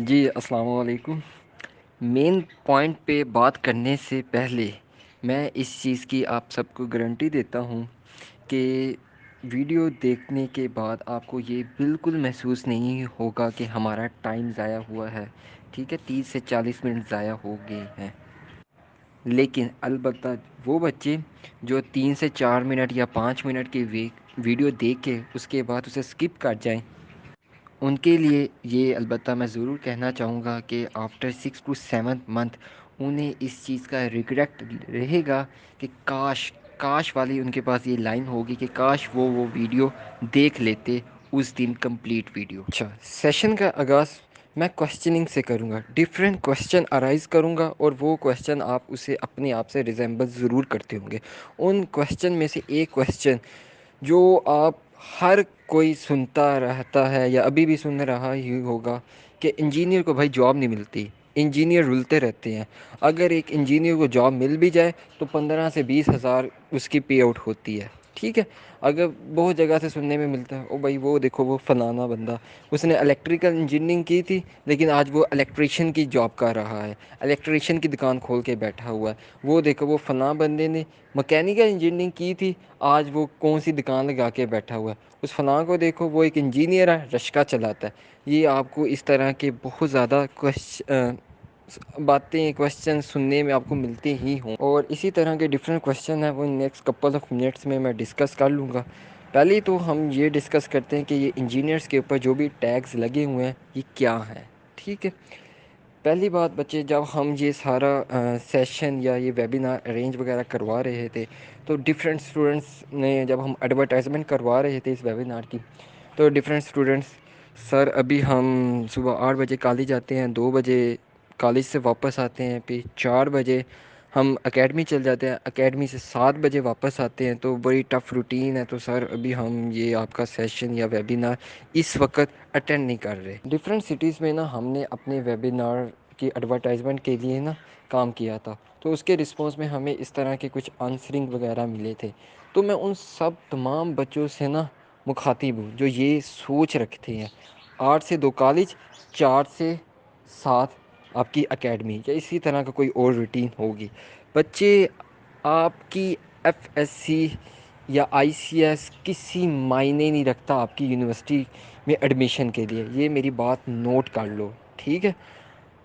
जी, अस्सलाम वालेकुम। Main point पे बात करने से पहले मैं इस चीज़ की आप सबको गारंटी देता हूँ कि वीडियो देखने के बाद आपको ये बिल्कुल महसूस नहीं होगा कि हमारा टाइम ज़ाया हुआ है। ठीक है, 30 से 40 मिनट ज़ाया हो गए हैं। लेकिन अलबत्ता वो बच्चे जो 3 से 4 मिनट या 5 मिनट की वीडियो देख के उसके बाद उसे स्किप कर जाएँ, उनके लिए ये अलबत्ता मैं ज़रूर कहना चाहूँगा कि आफ्टर 6 टू 7 मंथ उन्हें इस चीज़ का रिग्रेट रहेगा कि काश काश वाली उनके पास ये लाइन होगी कि काश वो वीडियो देख लेते उस दिन कंप्लीट वीडियो। अच्छा, सेशन का आगाज़ मैं क्वेश्चनिंग से करूँगा। डिफरेंट क्वेश्चन अराइज़ करूँगा और वो क्वेश्चन आप उसे अपने आप से रिजेंबल ज़रूर करते होंगे। उन क्वेश्चन में से एक क्वेश्चन जो आप हर कोई सुनता रहता है या अभी भी सुन रहा ही होगा कि इंजीनियर को भाई जॉब नहीं मिलती, इंजीनियर रुलते रहते हैं। अगर एक इंजीनियर को जॉब मिल भी जाए तो 15 से 20 हज़ार उसकी पे आउट होती है। ठीक है, अगर बहुत जगह से सुनने में मिलता है, ओ भाई वो देखो वो फलाना बंदा, उसने इलेक्ट्रिकल इंजीनियरिंग की थी लेकिन आज वो इलेक्ट्रिशियन की जॉब कर रहा है, इलेक्ट्रिशियन की दुकान खोल के बैठा हुआ है। वो देखो वो फलां बंदे ने मैकेनिकल इंजीनियरिंग की थी, आज वो कौन सी दुकान लगा के बैठा हुआ है। उस फलां को देखो वो एक इंजीनियर है, रश्का चलाता है। ये आपको इस तरह के बहुत ज़्यादा बातें क्वेश्चन सुनने में आपको मिलते ही हों, और इसी तरह के डिफरेंट क्वेश्चन हैं वो नेक्स्ट कपल ऑफ मिनट्स में मैं डिस्कस कर लूँगा। पहले तो हम ये डिस्कस करते हैं कि ये इंजीनियर्स के ऊपर जो भी टैग्स लगे हुए हैं ये क्या हैं। ठीक है, पहली बात बच्चे, जब हम ये सारा सेशन या ये वेबिनार अरेंज वगैरह करवा रहे थे तो डिफरेंट स्टूडेंट्स ने, जब हम एडवर्टाइजमेंट करवा रहे थे इस वेबिनार की, तो डिफरेंट स्टूडेंट्स, सर अभी हम सुबह 8 बजे कॉलेज जाते हैं, 2 बजे कॉलेज से वापस आते हैं, फिर 4 बजे हम एकेडमी चल जाते हैं, एकेडमी से 7 बजे वापस आते हैं, तो बड़ी टफ़ रूटीन है। तो सर अभी हम ये आपका सेशन या वेबिनार इस वक्त अटेंड नहीं कर रहे। डिफरेंट सिटीज़ में ना हमने अपने वेबिनार की एडवर्टाइजमेंट के लिए ना काम किया था, तो उसके रिस्पॉन्स में हमें इस तरह के कुछ आंसरिंग वगैरह मिले थे। तो मैं उन सब तमाम बच्चों से ना मुखातिब हूँ जो ये सोच रखते हैं 8 से 2 कॉलेज, 4 से 7 आपकी एकेडमी या इसी तरह का कोई और रूटीन होगी। बच्चे, आपकी एफएससी या आईसीएस किसी मायने नहीं रखता आपकी यूनिवर्सिटी में एडमिशन के लिए, ये मेरी बात नोट कर लो। ठीक है,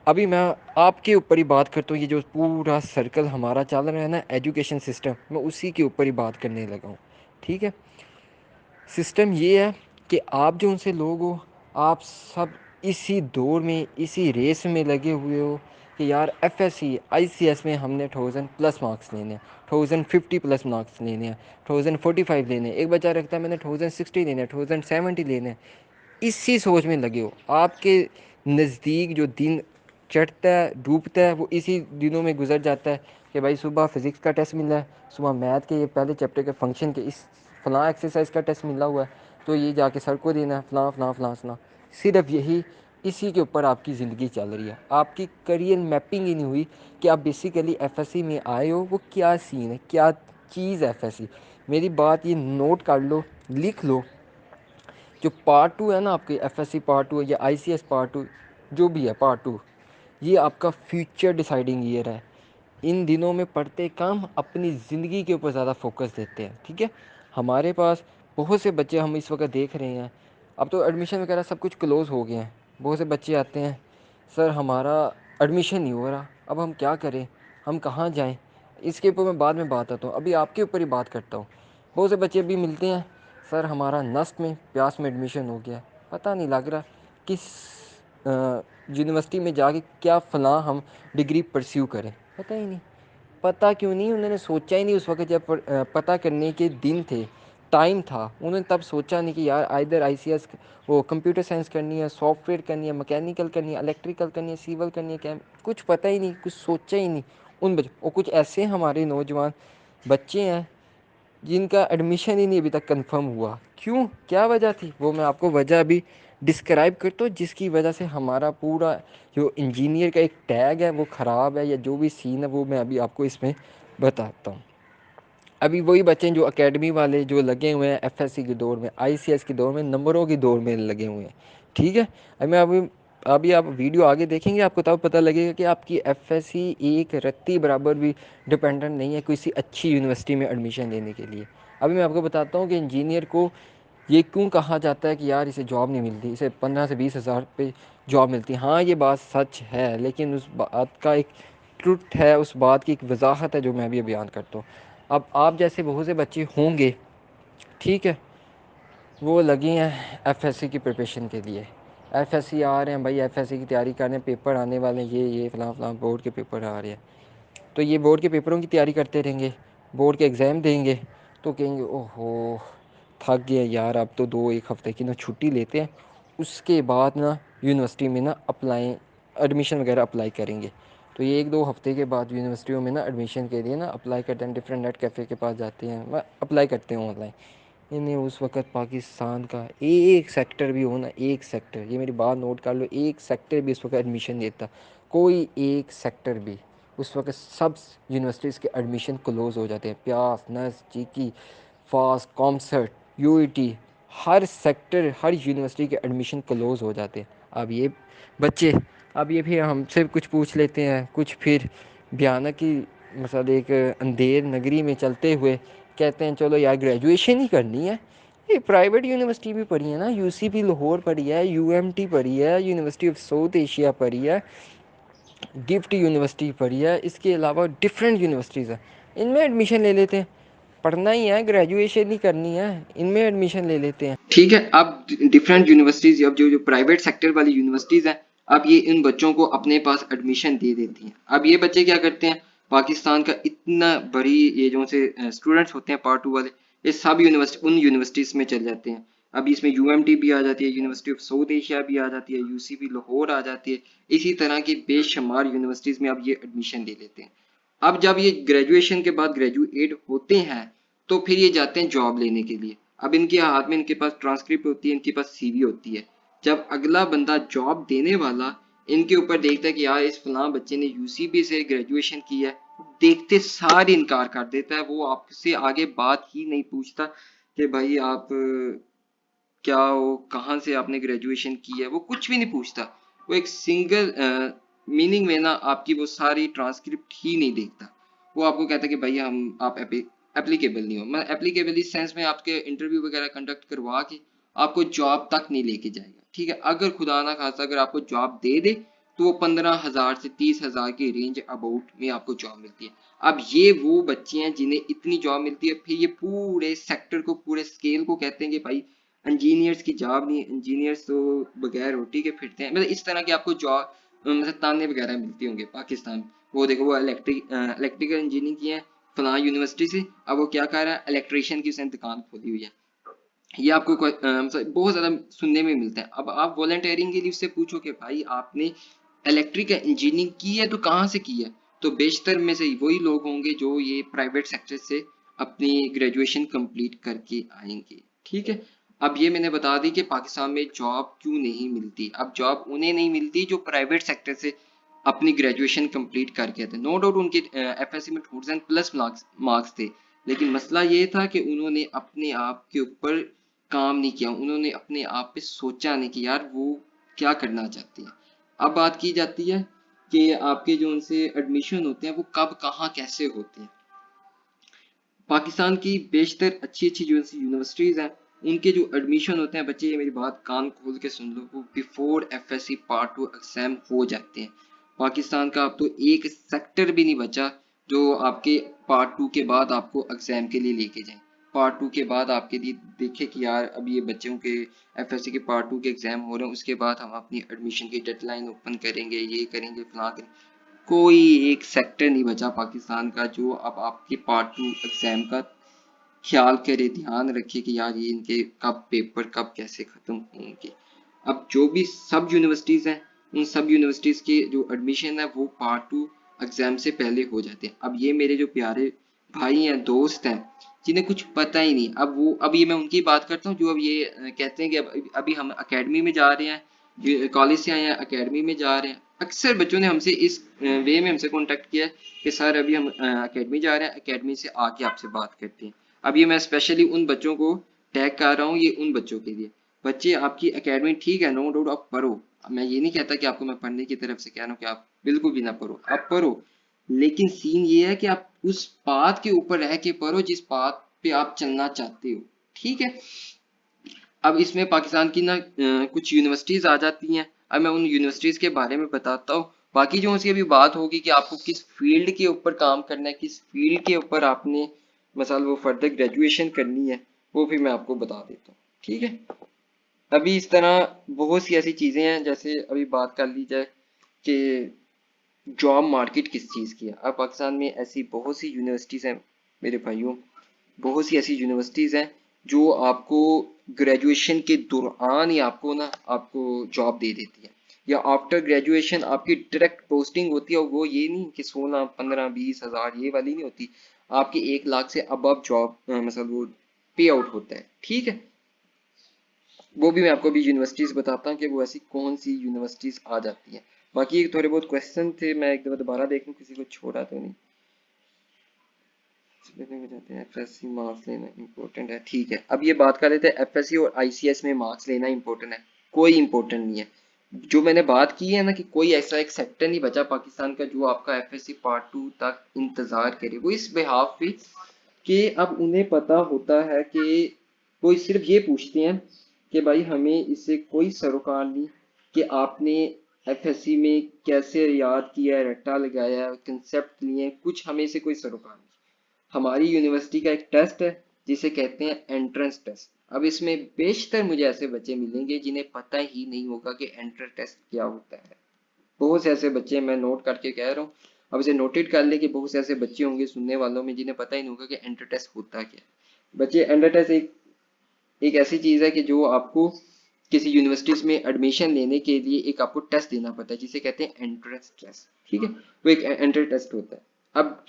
अभी मैं आपके ऊपर ही बात करता हूँ। ये जो पूरा सर्कल हमारा चल रहा है ना एजुकेशन सिस्टम, मैं उसी के ऊपर ही बात करने लगा हूँ। ठीक है, सिस्टम ये है कि आप जो उनसे लोग हो, आप सब इसी दौर में इसी रेस में लगे हुए हो कि यार एफएससी आईसीएस में हमने 1000 प्लस मार्क्स लेने हैं, 1050 प्लस मार्क्स लेने हैं, 1045 लेने हैं। एक बच्चा रखता है मैंने 1060 लेने हैं, 1070 लेने हैं। इसी सोच में लगे हो। आपके नज़दीक जो दिन चढ़ता है डूबता है वो इसी दिनों में गुजर जाता है कि भाई सुबह फिज़िक्स का टेस्ट मिला है, सुबह मैथ के ये पहले चैप्टर के फंक्शन के इस फ़लाँ एक्सरसाइज का टेस्ट मिला हुआ है, तो ये जाके सर को देना है, फ़लाँ फ़लाँ फ़लाँ फ़लाँ। सिर्फ यही, इसी के ऊपर आपकी ज़िंदगी चल रही है। आपकी करियर मैपिंग ही नहीं हुई कि आप बेसिकली एफएससी में आए हो, वो क्या सीन है, क्या चीज़ है एफएससी। मेरी बात ये नोट कर लो, लिख लो। जो पार्ट 2 है ना आपके एफएससी पार्ट 2 या आईसीएस पार्ट 2, जो भी है पार्ट 2, ये आपका फ्यूचर डिसाइडिंग ईयर है। इन दिनों में पढ़ते कम, अपनी ज़िंदगी के ऊपर ज़्यादा फोकस देते हैं। ठीक है, हमारे पास बहुत से बच्चे हम इस वक्त देख रहे हैं, अब तो एडमिशन वगैरह सब कुछ क्लोज़ हो गए हैं। बहुत से बच्चे आते हैं, सर हमारा एडमिशन नहीं हो रहा, अब हम क्या करें, हम कहाँ जाएं। इसके ऊपर मैं बाद में बात आता हूँ, अभी आपके ऊपर ही बात करता हूँ। बहुत से बच्चे भी मिलते हैं, सर हमारा नस्ट में प्यास में एडमिशन हो गया, पता नहीं लग रहा किस यूनिवर्सिटी में जाके क्या फ़लाँ हम डिग्री परस्यू करें, पता ही नहीं। पता क्यों नहीं, उन्होंने सोचा ही नहीं उस वक्त जब पता करने के दिन थे, टाइम था, उन्होंने तब सोचा नहीं कि यार आइदर आईसीएस, वो कंप्यूटर साइंस करनी है, सॉफ्टवेयर करनी है, मैकेनिकल करनी है, इलेक्ट्रिकल करनी है, सिविल करनी है, क्या कुछ पता ही नहीं, कुछ सोचा ही नहीं उन बच्चों। और कुछ ऐसे हमारे नौजवान बच्चे हैं जिनका एडमिशन ही नहीं अभी तक कंफर्म हुआ। क्यों, क्या वजह थी, वो मैं आपको वजह अभी डिस्क्राइब करता हूँ, जिसकी वजह से हमारा पूरा जो इंजीनियर का एक टैग है वो ख़राब है, या जो भी सीन है वो मैं अभी आपको इसमें बताता हूँ। अभी वही बच्चे जो एकेडमी वाले जो लगे हुए हैं एफएससी की दौड़ में, आईसीएस की दौड़ में, नंबरों की दौड़ में लगे हुए हैं। ठीक है, अब मैं अभी अभी आप वीडियो आगे देखेंगे, आपको तब पता लगेगा कि आपकी एफएससी एक रत्ती बराबर भी डिपेंडेंट नहीं है किसी अच्छी यूनिवर्सिटी में एडमिशन लेने के लिए। अभी मैं आपको बताता हूँ कि इंजीनियर को ये क्यों कहा जाता है कि यार इसे जॉब नहीं मिलती, इसे 15 से 20 हज़ार पे जॉब मिलती है। हाँ, ये बात सच है, लेकिन उस बात का एक ट्रुथ है, उस बात की एक वजाहत है जो मैं भी बयान करता हूँ। अब आप जैसे बहुत से बच्चे होंगे, ठीक है, वो लगी हैं एफएससी की प्रिपरेशन के लिए। एफएससी आ रहे हैं भाई, एफएससी की तैयारी कर रहे हैं, पेपर आने वाले हैं, ये फ़लाँ फ़लाँ बोर्ड के पेपर आ रहे हैं। तो ये बोर्ड के पेपरों की तैयारी करते रहेंगे, बोर्ड के एग्ज़ाम देंगे, तो कहेंगे ओहो थक गए यार, अब तो 2-1 हफ़्ते की ना छुट्टी लेते हैं, उसके बाद ना यूनिवर्सिटी में ना अप्लाई एडमिशन वगैरह अप्लाई करेंगे। तो ये 1-2 हफ़्ते के बाद यूनिवर्सिटियों में ना एडमिशन के लिए ना अप्लाई करते हैं, डिफरेंट नेट कैफ़े के पास जाते हैं, अप्लाई करते हैं ऑनलाइन। इन्हें उस वक़्त पाकिस्तान का एक सेक्टर भी हो ना, एक सेक्टर, ये मेरी बात नोट कर लो, एक सेक्टर भी इस वक़्त एडमिशन देता, कोई एक सेक्टर भी, उस वक़्त सब यूनिवर्सिटीज़ के एडमिशन क्लोज़ हो जाते हैं। प्यास, नस, जीकी, फास्ट, कॉमसर्ट, यूईटी, हर सेक्टर, हर यूनिवर्सिटी के एडमिशन क्लोज़ हो जाते हैं। अब ये बच्चे, अब ये फिर हमसे कुछ पूछ लेते हैं, कुछ फिर भयानक ही मतलब एक अंधेर नगरी में चलते हुए कहते हैं चलो यार ग्रेजुएशन ही करनी है। ये प्राइवेट यूनिवर्सिटी भी पढ़ी है ना, यूसीपी लाहौर पढ़ी है, यूएमटी पढ़ी है, यूनिवर्सिटी ऑफ साउथ एशिया पढ़ी है, गिफ्ट यूनिवर्सिटी पढ़ी है, इसके अलावा डिफरेंट यूनिवर्सिटीज़ हैं, इनमें एडमिशन ले लेते हैं। पढ़ना ही है, ग्रेजुएशन ही करनी है, इनमें एडमिशन ले लेते हैं। ठीक है, अब डिफरेंट यूनिवर्सिटीज़, अब जो जो प्राइवेट सेक्टर वाली यूनिवर्सिटीज़ हैं, अब ये इन बच्चों को अपने पास एडमिशन दे देती हैं। अब ये बच्चे क्या करते हैं, पाकिस्तान का इतना बड़ी ये जो से स्टूडेंट्स होते हैं पार्ट 2 वाले, ये सब यूनिवर्सिटी उन यूनिवर्सिटीज़ में चले जाते हैं। अब इसमें यूएमटी भी आ जाती है, यूनिवर्सिटी ऑफ साउथ एशिया भी आ जाती है, यूसीबी लाहौर आ जाती है, इसी तरह की बेशुमार यूनिवर्सिटीज़ में अब ये एडमिशन ले लेते हैं। अब जब ये ग्रेजुएशन के बाद ग्रेजुएट होते हैं, तो फिर ये जाते हैं जॉब लेने के लिए। अब इनके हाथ में, इनके पास ट्रांसक्रिप्ट होती है, इनके पास सीवी होती है। जब अगला बंदा जॉब देने वाला इनके ऊपर देखता है कि यार इस फलां बच्चे ने यूसीबी से ग्रेजुएशन की है, देखते सार इनकार कर देता है, वो आपसे आगे बात ही नहीं पूछता कि भाई आप क्या हो, कहाँ से आपने ग्रेजुएशन की है, वो कुछ भी नहीं पूछता। वो एक सिंगल मीनिंग में ना आपकी वो सारी ट्रांसक्रिप्ट ही नहीं देखता। वो आपको कहता है कि भाई हम आप एप्लीकेबल नहीं हो। मैं एप्लीकेबल इस सेंस में आपके इंटरव्यू वगैरह कंडक्ट करवा के आपको जॉब तक नहीं लेके जाएगा। ठीक है, अगर खुदा ना खास्ता अगर आपको जॉब दे दे, तो वो 15,000 से 30,000 की रेंज अबाउट में आपको जॉब मिलती है। अब ये वो बच्चे हैं जिन्हें इतनी जॉब मिलती है, फिर ये पूरे सेक्टर को, पूरे स्केल को कहते हैं कि भाई इंजीनियर्स की जॉब नहीं, इंजीनियर्स तो बगैर रोटी के फिरते हैं। मतलब इस तरह की आपको जॉब मतलब ताने वगैरह मिलती होंगे पाकिस्तान। वो देखो, वो इलेक्ट्रिकल इंजीनियरिंग की है फलां यूनिवर्सिटी से, अब वो क्या कर रहा है, इलेक्ट्रिशियन की उसने दुकान खोली हुई है। ये आपको मतलब बहुत ज्यादा सुनने में मिलता है। अब आप वॉलंटियरिंग के लिए उससे पूछो कि भाई आपने इलेक्ट्रिकल इंजीनियरिंग की है तो कहाँ से की है, तो बेशतर में से वही लोग होंगे जो ये प्राइवेट सेक्टर से अपनी ग्रेजुएशन कंप्लीट करके आएंगे। ठीक है, अब ये मैंने बता दी कि पाकिस्तान में जॉब क्यों नहीं मिलती। अब जॉब उन्हें नहीं मिलती जो प्राइवेट सेक्टर से अपनी ग्रेजुएशन कंप्लीट करके आते। नो डाउट उनके एफएससी में 1000+ मार्क्स थे, लेकिन मसला ये था कि उन्होंने अपने आप के ऊपर काम नहीं किया, उन्होंने अपने आप पे सोचा नहीं कि यार वो क्या करना चाहते हैं। अब बात की जाती है कि आपके जो उनसे एडमिशन होते हैं वो कब कहाँ कैसे होते हैं। पाकिस्तान की बेशतर अच्छी अच्छी जो यूनिवर्सिटीज़ हैं, उनके जो एडमिशन होते हैं, बच्चे ये मेरी बात कान खोल के सुन लो, वो बिफोर एफएससी पार्ट 2 एग्जाम हो जाते हैं। पाकिस्तान का अब तो एक सेक्टर भी नहीं बचा जो आपके पार्ट 2 के बाद आपको एग्जाम के लिए लेके जाए। पार्ट 2 के बाद आपके लिए देखे कि यार अब ये बच्चों के एफएससी के पार्ट 2 के एग्जाम हो रहे हैं, उसके बाद हम अपनी एडमिशन की डेडलाइन ओपन करेंगे, ये करेंगे, फलां करेंगे। कोई एक सेक्टर नहीं बचा पाकिस्तान का जो अब आपके पार्ट 2 एग्जाम का ख्याल करे, ध्यान रखे कि यार ये इनके कब पेपर कब कैसे खत्म होंगे। अब जो भी सब यूनिवर्सिटीज हैं, उन सब यूनिवर्सिटीज के जो एडमिशन है वो पार्ट 2 एग्जाम से पहले हो जाते हैं। अब ये मेरे जो प्यारे भाई हैं, दोस्त हैं, जिन्हें कुछ पता ही नहीं, अब वो, अब ये मैं उनकी बात करता हूँ जो अब ये कहते हैं कि अभी हम एकेडमी में जा रहे हैं, कॉलेज से आए हैं, एकेडमी में जा रहे हैं। अक्सर बच्चों ने हमसे इस वे में हमसे कांटेक्ट किया है कि सर अभी हम एकेडमी जा रहे हैं, एकेडमी से आके आपसे बात करते हैं। अब ये मैं स्पेशली उन बच्चों को टैग कर रहा हूँ, ये उन बच्चों के लिए। बच्चे आपकी एकेडमी ठीक है, नो डाउट आप पढ़ो, मैं ये नहीं कहता कि आपको मैं पढ़ने की तरफ से कह रहा हूँ कि आप बिल्कुल भी ना पढ़ो, आप पढ़ो, लेकिन सीन ये है कि आप उस पाथ के ऊपर रह के पढ़ो जिस पाथ पे आप चलना चाहते हो। ठीक है, अब इसमें पाकिस्तान की ना कुछ यूनिवर्सिटीज आ जाती हैं। अब मैं उन यूनिवर्सिटीज के बारे में बताता हूँ। बाकी जो उसकी अभी बात होगी कि आपको किस फील्ड के ऊपर काम करना है, किस फील्ड के ऊपर आपने मसाल वो फर्दर ग्रेजुएशन करनी है, वो भी मैं आपको बता देता हूँ। ठीक है, अभी इस तरह बहुत सी ऐसी चीजें हैं, जैसे अभी बात कर ली जाए कि जॉब मार्केट किस चीज़ की है। अब पाकिस्तान में ऐसी बहुत सी यूनिवर्सिटीज़ हैं मेरे भाइयों, बहुत सी ऐसी यूनिवर्सिटीज़ हैं जो आपको ग्रेजुएशन के दौरान ही आपको जॉब दे देती है, या आफ्टर ग्रेजुएशन आपकी डायरेक्ट पोस्टिंग होती है। और वो ये नहीं कि 16, 15, 20 हज़ार ये वाली नहीं होती, आपकी 1 लाख से अबव जॉब मतलब वो पे आउट होता है। ठीक है, वो भी मैं आपको अभी यूनिवर्सिटीज़ बताता हूँ कि वो ऐसी कौन सी यूनिवर्सिटीज़ आ जाती हैं। बाकी थोड़े बहुत क्वेश्चन थे, मैं एक दफ़ा दोबारा देख लूँ किसी को छोड़ा तो नहीं। एफएससी मार्क्स लेना इंपॉर्टेंट है, ठीक है। अब ये बात कर लेते हैं एफएससी और आईसीएस में मार्क्स लेना इंपॉर्टेंट है। कोई इंपॉर्टेंट नहीं है। जो मैंने बात की है ना कि कोई ऐसा एक सेक्टर नहीं बचा पाकिस्तान का जो आपका एफएससी पार्ट 2 तक इंतजार करे, वो इस बिहाफ पे कि अब उन्हें पता होता है कि वो सिर्फ ये पूछते हैं कि भाई हमें इससे कोई सरोकार नहीं कि आपने एफएससी में कैसे याद किया है, रट्टा लगाया है, कंसेप्ट लिए हैं, कुछ हमें से कोई सरोकार नहीं। हमारी यूनिवर्सिटी का एक टेस्ट है जिसे कहते हैं एंट्रेंस टेस्ट। अब इसमें बेशतर मुझे ऐसे बच्चे मिलेंगे जिन्हें पता ही नहीं होगा कि एंट्रेंस टेस्ट क्या होता है। बहुत से ऐसे बच्चे मैं नोट करके कह रहा हूँ, अब इसे नोटेड कर ले कि बहुत से ऐसे बच्चे होंगे सुनने वालों में जिन्हें पता ही नहीं होगा कि एंट्रेंस टेस्ट होता क्या है। बच्चे, एंट्रेंस टेस्ट एक ऐसी चीज़ है कि जो आपको किसी यूनिवर्सिटीज में एडमिशन लेने के लिए एक आपको टेस्ट देना पड़ता है जिसे कहते हैं एंट्रेंस टेस्ट। ठीक है, वो एक एंट्रेंस टेस्ट होता है। अब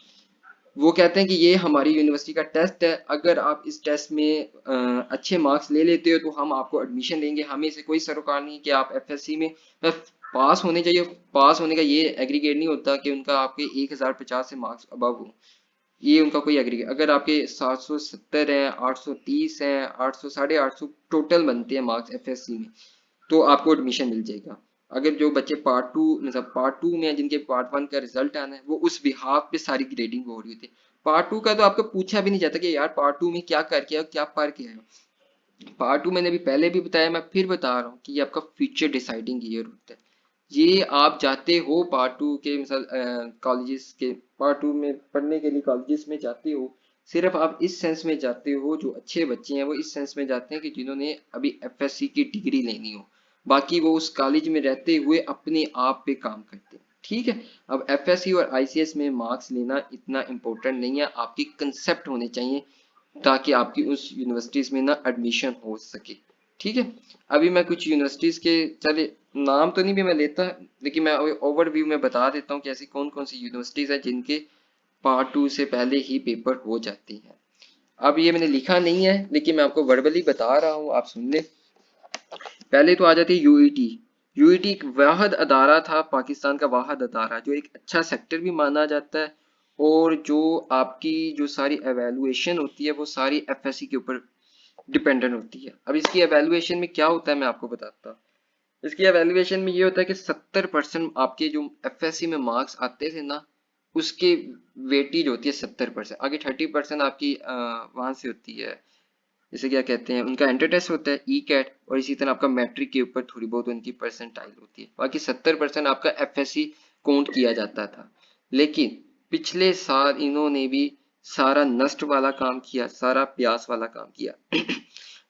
वो कहते हैं कि ये हमारी यूनिवर्सिटी का टेस्ट है, अगर आप इस टेस्ट में अच्छे मार्क्स ले लेते हो तो हम आपको एडमिशन देंगे, हमें से कोई सरोकार नहीं कि आप एफएससी में पास होने चाहिए। पास होने का ये एग्रीगेट नहीं होता कि उनका आपके 1050 से मार्क्स अबव हो, ये उनका कोई एग्रीगेट। अगर आपके 770 हैं, 830 हैं, 800, 850 टोटल बनते हैं मार्क्स एफएससी में, तो आपको एडमिशन मिल जाएगा। अगर जो बच्चे पार्ट 2 में है, जिनके पार्ट 1 का रिजल्ट आना है, वो उस बिहाफ पे सारी ग्रेडिंग हो रही होती है। पार्ट 2 का तो आपको पूछा भी नहीं जाता कि यार पार्ट 2 में क्या करके आए हो, क्या पढ़ के आए हो। पार्ट 2 मैंने अभी पहले भी बताया, मैं फिर बता रहा हूँ कि ये आपका फ्यूचर डिसाइडिंग ईयर होता है। ये आप जाते हो पार्ट 2 के मिसाल कॉलेजेस के पार्ट 2 में पढ़ने के लिए कॉलेजेस में जाते हो, सिर्फ आप इस सेंस में जाते हो, जो अच्छे बच्चे हैं वो इस सेंस में जाते हैं कि जिन्होंने अभी एफएससी की डिग्री लेनी हो, बाकी वो उस कॉलेज में रहते हुए अपने आप पे काम करते हैं। ठीक है, अब एफएससी और आईसीएस में मार्क्स लेना इतना इम्पोर्टेंट नहीं है, आपकी कंसेप्ट होने चाहिए ताकि आपकी उस यूनिवर्सिटीज में ना एडमिशन हो सके। ठीक है, अभी मैं कुछ यूनिवर्सिटीज के चले नाम तो नहीं भी मैं लेता, लेकिन मैं ओवरव्यू में बता देता हूँ कि ऐसी कौन कौन सी यूनिवर्सिटीज है जिनके पार्ट 2 से पहले ही पेपर हो जाती है। अब ये मैंने लिखा नहीं है लेकिन मैं आपको वर्बली बता रहा हूँ, आप सुन ले। पहले तो आ जाती है यूईटी। यूईटी एक वाहिद अदारा था, पाकिस्तान का वाहिद अदारा जो एक अच्छा सेक्टर भी माना जाता है, और जो आपकी जो सारी एवेलुएशन होती है वो सारी एफएससी के ऊपर डिपेंडेंट होती है। अब इसकी एवेलुएशन में क्या होता है मैं आपको बताता हूँ। इसकी एवेलुएशन में ये होता है कि 70% आपके जो एफएससी में मार्क्स आते थे ना, उसके वेटेज होती है 70%, आगे 30% आपकी वहां से होती है, इसे क्या कहते हैं, उनका एंट्री टेस्ट होता है ई कैट, और इसी तरह आपका मैट्रिक के ऊपर थोड़ी बहुत उनकी परसेंटाइल होती है। बाकी 70% आपका एफएससी काउंट किया जाता था। लेकिन पिछले साल इन्होंने भी सारा नस्ट वाला काम किया, सारा प्यास वाला काम किया।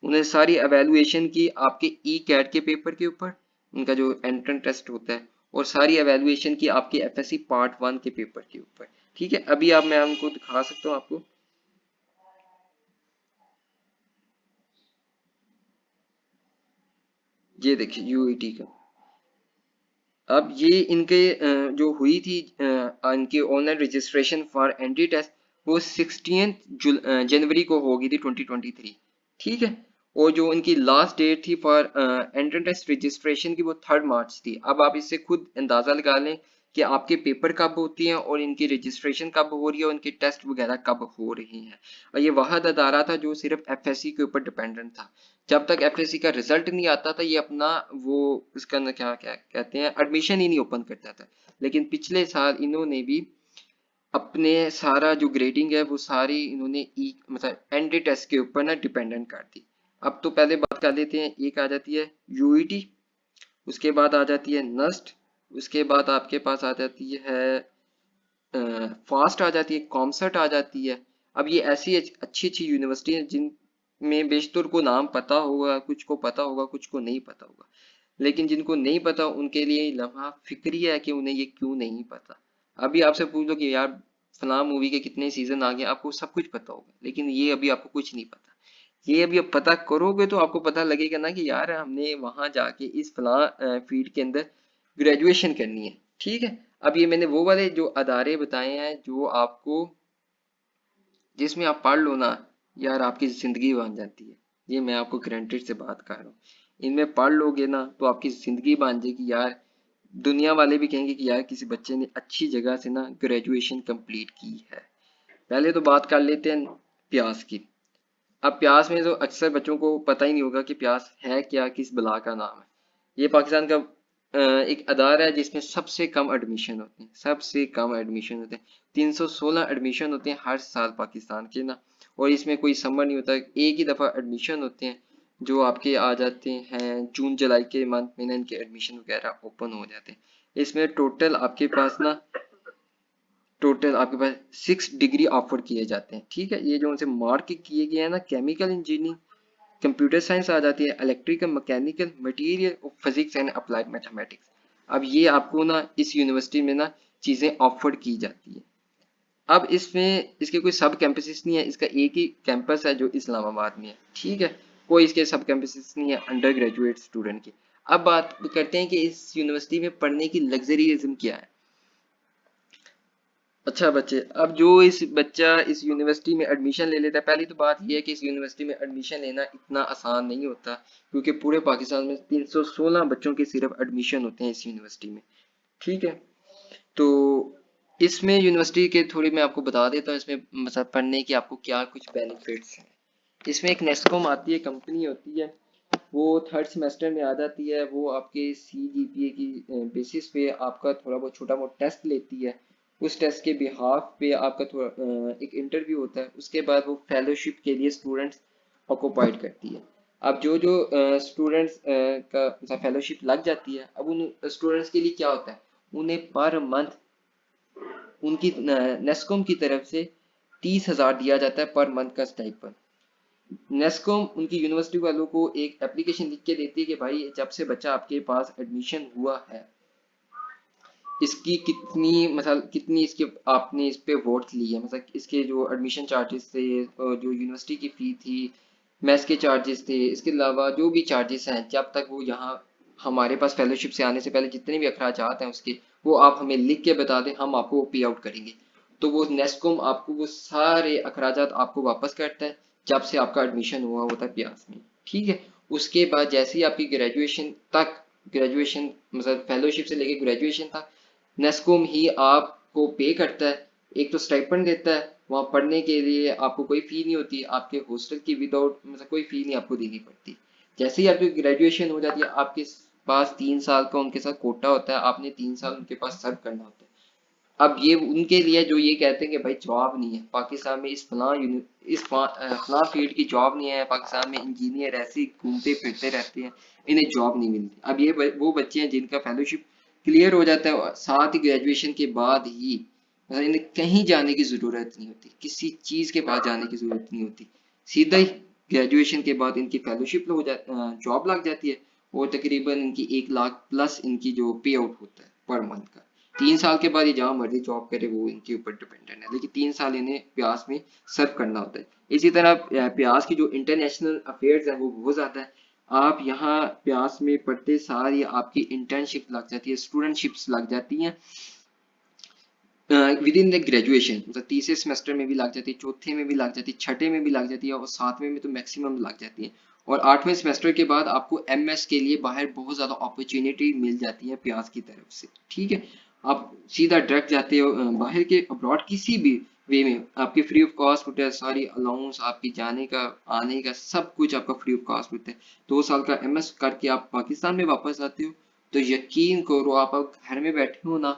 उन्हें सारी एवेलुएशन की आपके ई कैट के पेपर के ऊपर, उनका जो एंट्रेंस टेस्ट होता है, और सारी एवेलुएशन की आपके एफएससी पार्ट 1 के पेपर के ऊपर। ठीक है, अभी आप मैं उनको दिखा सकता हूँ आपको। ये देखिए यूईटी का, अब ये इनके जो हुई थी इनके online registration for entry test, वो 16 जनवरी को होगी थी 2023। ठीक है, और जो इनकी लास्ट डेट थी फॉर एंट्रेंस टेस्ट रजिस्ट्रेशन की वो 3 मार्च थी। अब आप इससे खुद अंदाजा लगा लें कि आपके पेपर कब होती हैं और इनकी रजिस्ट्रेशन कब हो रही है और इनके टेस्ट वगैरह कब हो रहे हैं। और ये वाहद अदारा था जो सिर्फ एफएससी के ऊपर डिपेंडेंट था। जब तक एफएससी का रिजल्ट नहीं आता था ये अपना वो उसका ना क्या क्या कहते हैं एडमिशन ही नहीं ओपन करता था। लेकिन पिछले साल इन्होंने भी अपने सारा जो ग्रेडिंग है वो सारी इन्होंने मतलब एनडी टेस्ट के ऊपर ना डिपेंडेंट कर दी। अब तो पहले बात कर लेते हैं, एक आ जाती है यूईटी, उसके बाद आ जाती है नस्ट, उसके बाद आपके पास आ जाती है फास्ट आ जाती है, कॉमसर्ट आ जाती है। अब ये ऐसी अच्छी अच्छी यूनिवर्सिटी हैं जिनमें बेशतर को नाम पता होगा, कुछ को पता होगा, कुछ को नहीं पता होगा। लेकिन जिनको नहीं पता उनके लिए लम्हा फिक्री है कि उन्हें ये क्यों नहीं पता। अभी आपसे पूछ लो कि यार फलां मूवी के कितने सीजन आ गए, आपको सब कुछ पता होगा, लेकिन ये अभी आपको कुछ नहीं पता। ये अभी आप पता करोगे तो आपको पता लगेगा ना कि यार हमने वहां जाके इस फलां फील्ड के अंदर ग्रेजुएशन करनी है। ठीक है, अब ये मैंने वो वाले जो अदारे बताए हैं जो आपको जिसमें आप पढ़ लो ना यार आपकी जिंदगी बन जाती है। ये मैं आपको ग्रांटेड से बात कर रहा हूँ, इनमें पढ़ लोगे ना तो आपकी जिंदगी बन जाएगी यार। दुनिया वाले भी कहेंगे कि यार किसी बच्चे ने अच्छी जगह से ना ग्रेजुएशन कंप्लीट की है। पहले तो बात कर लेते हैं प्यास की। अब प्यास में तो अक्सर बच्चों को पता ही नहीं होगा कि प्यास है क्या, किस बला का नाम है। ये पाकिस्तान का एक अदारा है जिसमें सबसे कम एडमिशन होते हैं, सबसे कम एडमिशन होते हैं। 316 एडमिशन होते हैं हर साल पाकिस्तान के ना। और इसमें कोई समर नहीं होता, एक ही दफ़ा एडमिशन होते हैं जो आपके आ जाते हैं जून जुलाई के मंथ में ना इनके एडमिशन वगैरह ओपन हो जाते हैं। इसमें टोटल आपके पास 6 डिग्री ऑफर किए जाते हैं। ठीक है, ये जो उनसे मार्क किए गए हैं ना, केमिकल इंजीनियरिंग, कंप्यूटर साइंस आ जाती है, electrical, mechanical, material, physics and applied mathematics. अब ये आपको ना इस यूनिवर्सिटी में ना चीज़ें ऑफर की जाती है। अब इसमें इसके कोई सब कैंपसेस नहीं है, इसका एक ही कैंपस है जो इस्लामाबाद में है। ठीक है, कोई इसके सब कैंपसेस नहीं है अंडर ग्रेजुएट स्टूडेंट की। अब बात करते हैं कि इस यूनिवर्सिटी में पढ़ने की लग्जरीजम क्या है। अच्छा बच्चे, अब जो इस बच्चा इस यूनिवर्सिटी में एडमिशन ले लेता है, पहली तो बात यह है कि इस यूनिवर्सिटी में एडमिशन लेना इतना आसान नहीं होता, क्योंकि पूरे पाकिस्तान में 316 बच्चों के सिर्फ एडमिशन होते हैं इस यूनिवर्सिटी में। ठीक है, तो इसमें यूनिवर्सिटी के थोड़ी मैं आपको बता देता हूँ इसमें मतलब पढ़ने की आपको क्या कुछ बेनिफिट्स हैं। इसमें एक नेस्कॉम आती है, कंपनी होती है, वो थर्ड सेमेस्टर में आ जाती है। वो आपके CGPA की बेसिस पे आपका थोड़ा बहुत छोटा मोटा टेस्ट लेती है। उस टेस्ट के बिहाफ पे आपका थोड़ा एक इंटरव्यू होता है, उसके बाद वो फेलोशिप के लिए स्टूडेंट्स ऑक्युपाइड करती है। अब जो जो स्टूडेंट्स का फेलोशिप लग जाती है, अब उन स्टूडेंट्स के लिए क्या होता है, उन्हें पर मंथ उनकी नेस्कॉम की तरफ से 30,000 दिया जाता है पर मंथ का स्टाइपेंड। नेस्कॉम उनकी यूनिवर्सिटी वालों को एक एप्लीकेशन लिख के देती है कि भाई जब से बच्चा आपके पास एडमिशन हुआ है, इसकी कितनी मतलब कितनी इसके आपने इस पे वोट ली है, मतलब इसके जो एडमिशन चार्जेस थे, जो यूनिवर्सिटी की फी थी, मेस के चार्जेस थे, इसके अलावा जो भी चार्जेस हैं जब तक वो यहाँ हमारे पास फेलोशिप से आने से पहले जितने भी अखराजात हैं उसके, वो आप हमें लिख के बता दें, हम आपको पे आउट करेंगे। तो वो नेस्कॉम आपको वो सारे अखराजात आपको वापस करता है जब से आपका एडमिशन हुआ होता है प्यास में। ठीक है, उसके बाद जैसे ही आपकी ग्रेजुएशन मतलब फेलोशिप से लेके ग्रेजुएशन तक नेस्कॉम ही आपको पे करता है। एक तो स्टाइपेंड देता है, वहाँ पढ़ने के लिए आपको कोई फी नहीं होती, आपके हॉस्टल की विदाउट मतलब कोई फी नहीं आपको देनी पड़ती। जैसे ही आपकी ग्रेजुएशन हो जाती है, आपके पास 3 साल का उनके साथ कोटा होता है, आपने 3 साल उनके पास सर्व करना होता है। अब ये उनके लिए जो ये कहते हैं कि भाई जॉब नहीं है पाकिस्तान में, फलां फील्ड की जॉब नहीं है पाकिस्तान में, इंजीनियर ऐसे ही घूमते फिरते रहते हैं, इन्हें जॉब नहीं मिलती। अब ये वो बच्चे हैं जिनका फेलोशिप क्लियर हो जाता है, साथ ही ग्रेजुएशन के बाद ही मतलब इन्हें कहीं जाने की जरूरत नहीं होती, किसी चीज के पास जाने की जरूरत नहीं होती, सीधा ही ग्रेजुएशन के बाद इनकी फेलोशिप हो जा जॉब लग जाती है। और तकरीबन इनकी 1 लाख प्लस इनकी जो पे आउट होता है पर मंथ का। 3 साल के बाद ये जहाँ मर्जी जॉब करे वो इनके ऊपर डिपेंडेंट है, लेकिन 3 साल इन्हें प्यास में सर्व करना होता है। इसी तरह प्यास की जो इंटरनेशनल अफेयर्स है वो बहुत ज्यादा है। आप यहाँ प्यास में पढ़ते सार ही आपकी इंटर्नशिप लग जाती है, स्टूडेंटशिप्स लग जाती हैं विद इन द ग्रेजुएशन, मतलब तीसरे सेमेस्टर में भी लग जाती है, चौथे में भी लग जाती है, छठे में भी लग जाती है और सातवें में तो मैक्सिमम लग जाती है। और 8वें सेमेस्टर के बाद आपको MS के लिए बाहर बहुत ज्यादा अपॉर्चुनिटी मिल जाती है प्यास की तरफ से। ठीक है, आप सीधा डायरेक्ट जाते हो बाहर के अब्रॉड किसी भी वे में, आपके फ्री ऑफ कॉस्ट होता है, सारी अलाउंस आपकी जाने का आने का सब कुछ आपका फ्री ऑफ कॉस्ट होता है। 2 साल का एमएस करके आप पाकिस्तान में वापस आते हो, तो यकीन करो आप अब घर में बैठे हो ना,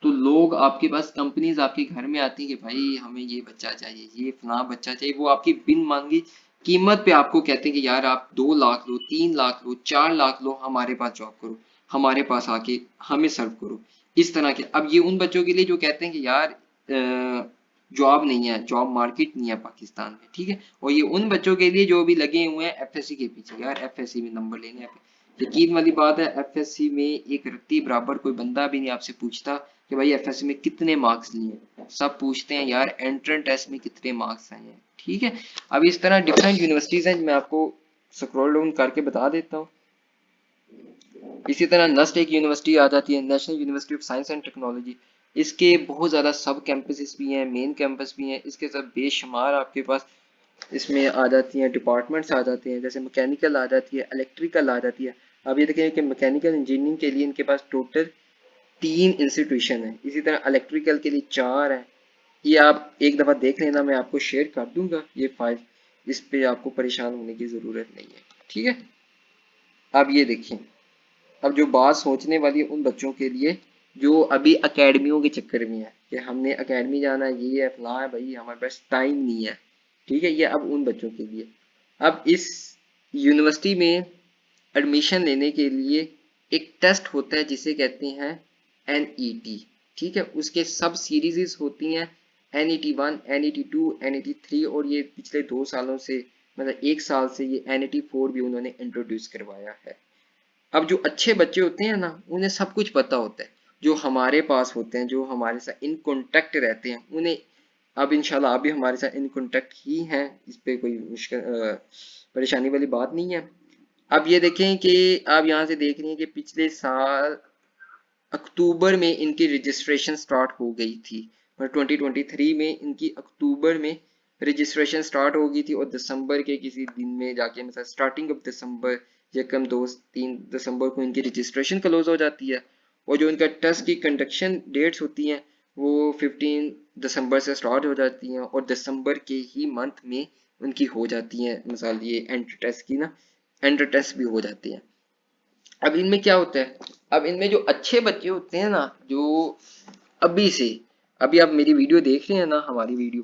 तो लोग आपके पास, कंपनीज आपके घर में आती है कि भाई हमें ये बच्चा चाहिए, ये फला बच्चा चाहिए, वो आपकी बिन मांगी कीमत पे आपको कहते हैं कि यार आप 2 लाख लो, 3 लाख लो, 4 लाख लो, हमारे पास जॉब करो, हमारे पास आके हमें सर्व करो। इस तरह के, अब ये उन बच्चों के लिए जो कहते हैं कि यार जॉब नहीं है, जॉब मार्केट नहीं है पाकिस्तान में, ठीक है। और ये उन बच्चों के लिए जो अभी लगे हुए हैं एफएससी के पीछे, यार एफएससी में नंबर लेने हैं। यकीन वाली बात है, एफएससी में एक रत्ती बराबर कोई बंदा भी नहीं आपसे पूछता कि भाई एफएससी में कितने मार्क्स लिए, सब पूछते हैं यार एंट्रेंस टेस्ट में कितने मार्क्स आए हैं, ठीक है। अब इस तरह डिफरेंट यूनिवर्सिटीज हैं, मैं आपको स्क्रॉल डाउन करके बता देता हूँ। इसी तरह नस्ट एक यूनिवर्सिटी आ जाती है, national university of science and technology. इसके बहुत ज़्यादा सब कैंपसेस भी हैं, मेन कैंपस भी हैं, इसके साथ बेशुमार आपके पास इसमें आ जाती हैं डिपार्टमेंट्स आ जाते हैं, जैसे मैकेनिकल आ जाती है, इलेक्ट्रिकल आ जाती है। अब ये देखें कि मैकेनिकल इंजीनियरिंग के लिए इनके पास टोटल 3 इंस्टीट्यूशन है, इसी तरह इलेक्ट्रिकल के लिए 4 है। ये आप एक दफ़ा देख लेना, मैं आपको शेयर कर दूंगा ये फाइल, इस पे आपको परेशान होने की ज़रूरत नहीं है, ठीक है। अब ये देखिए, अब जो बात सोचने वाली है उन बच्चों के लिए जो अभी अकेडमियों के चक्कर में है कि हमने अकेडमी जाना है, ये है फलां है, भाई हमारे पास टाइम नहीं है, ठीक है। ये अब उन बच्चों के लिए, अब इस यूनिवर्सिटी में एडमिशन लेने के लिए एक टेस्ट होता है जिसे कहते हैं एनईटी, ठीक है। उसके सब सीरीज होती हैं, NET 1, NET 2, NET 3, और ये पिछले 2 सालों से, मतलब 1 साल से ये NET 4 भी उन्होंने इंट्रोड्यूस करवाया है। अब जो अच्छे बच्चे होते हैं ना, उन्हें सब कुछ पता होता है, जो हमारे पास होते हैं, जो हमारे साथ इन कांटेक्ट रहते हैं, उन्हें, अब इंशाल्लाह आप भी हमारे साथ इन कांटेक्ट ही हैं, इस पे कोई मुश्किल परेशानी वाली बात नहीं है। अब ये देखें कि आप यहाँ से देख रही हैं कि पिछले साल अक्टूबर में इनकी रजिस्ट्रेशन स्टार्ट हो गई थी, और 2023 में इनकी अक्टूबर में रजिस्ट्रेशन स्टार्ट हो गई थी, और दिसंबर के किसी दिन में जाके, मतलब स्टार्टिंग ऑफ दिसंबर या कम 2-3 दिसंबर को इनकी रजिस्ट्रेशन क्लोज हो जाती है। और जो इनका टेस्ट की कंडक्शन डेट्स होती हैं वो 15 दिसंबर से स्टार्ट हो जाती हैं, और दिसंबर के ही मंथ में उनकी हो जाती हैं, मिसाल ये एंट्री टेस्ट की ना, एंट्री टेस्ट भी हो जाती है। अब इनमें क्या होता है, अब इनमें जो अच्छे बच्चे होते हैं ना, जो अभी से, अभी आप मेरी वीडियो देख रहे हैं ना, हमारी वीडियो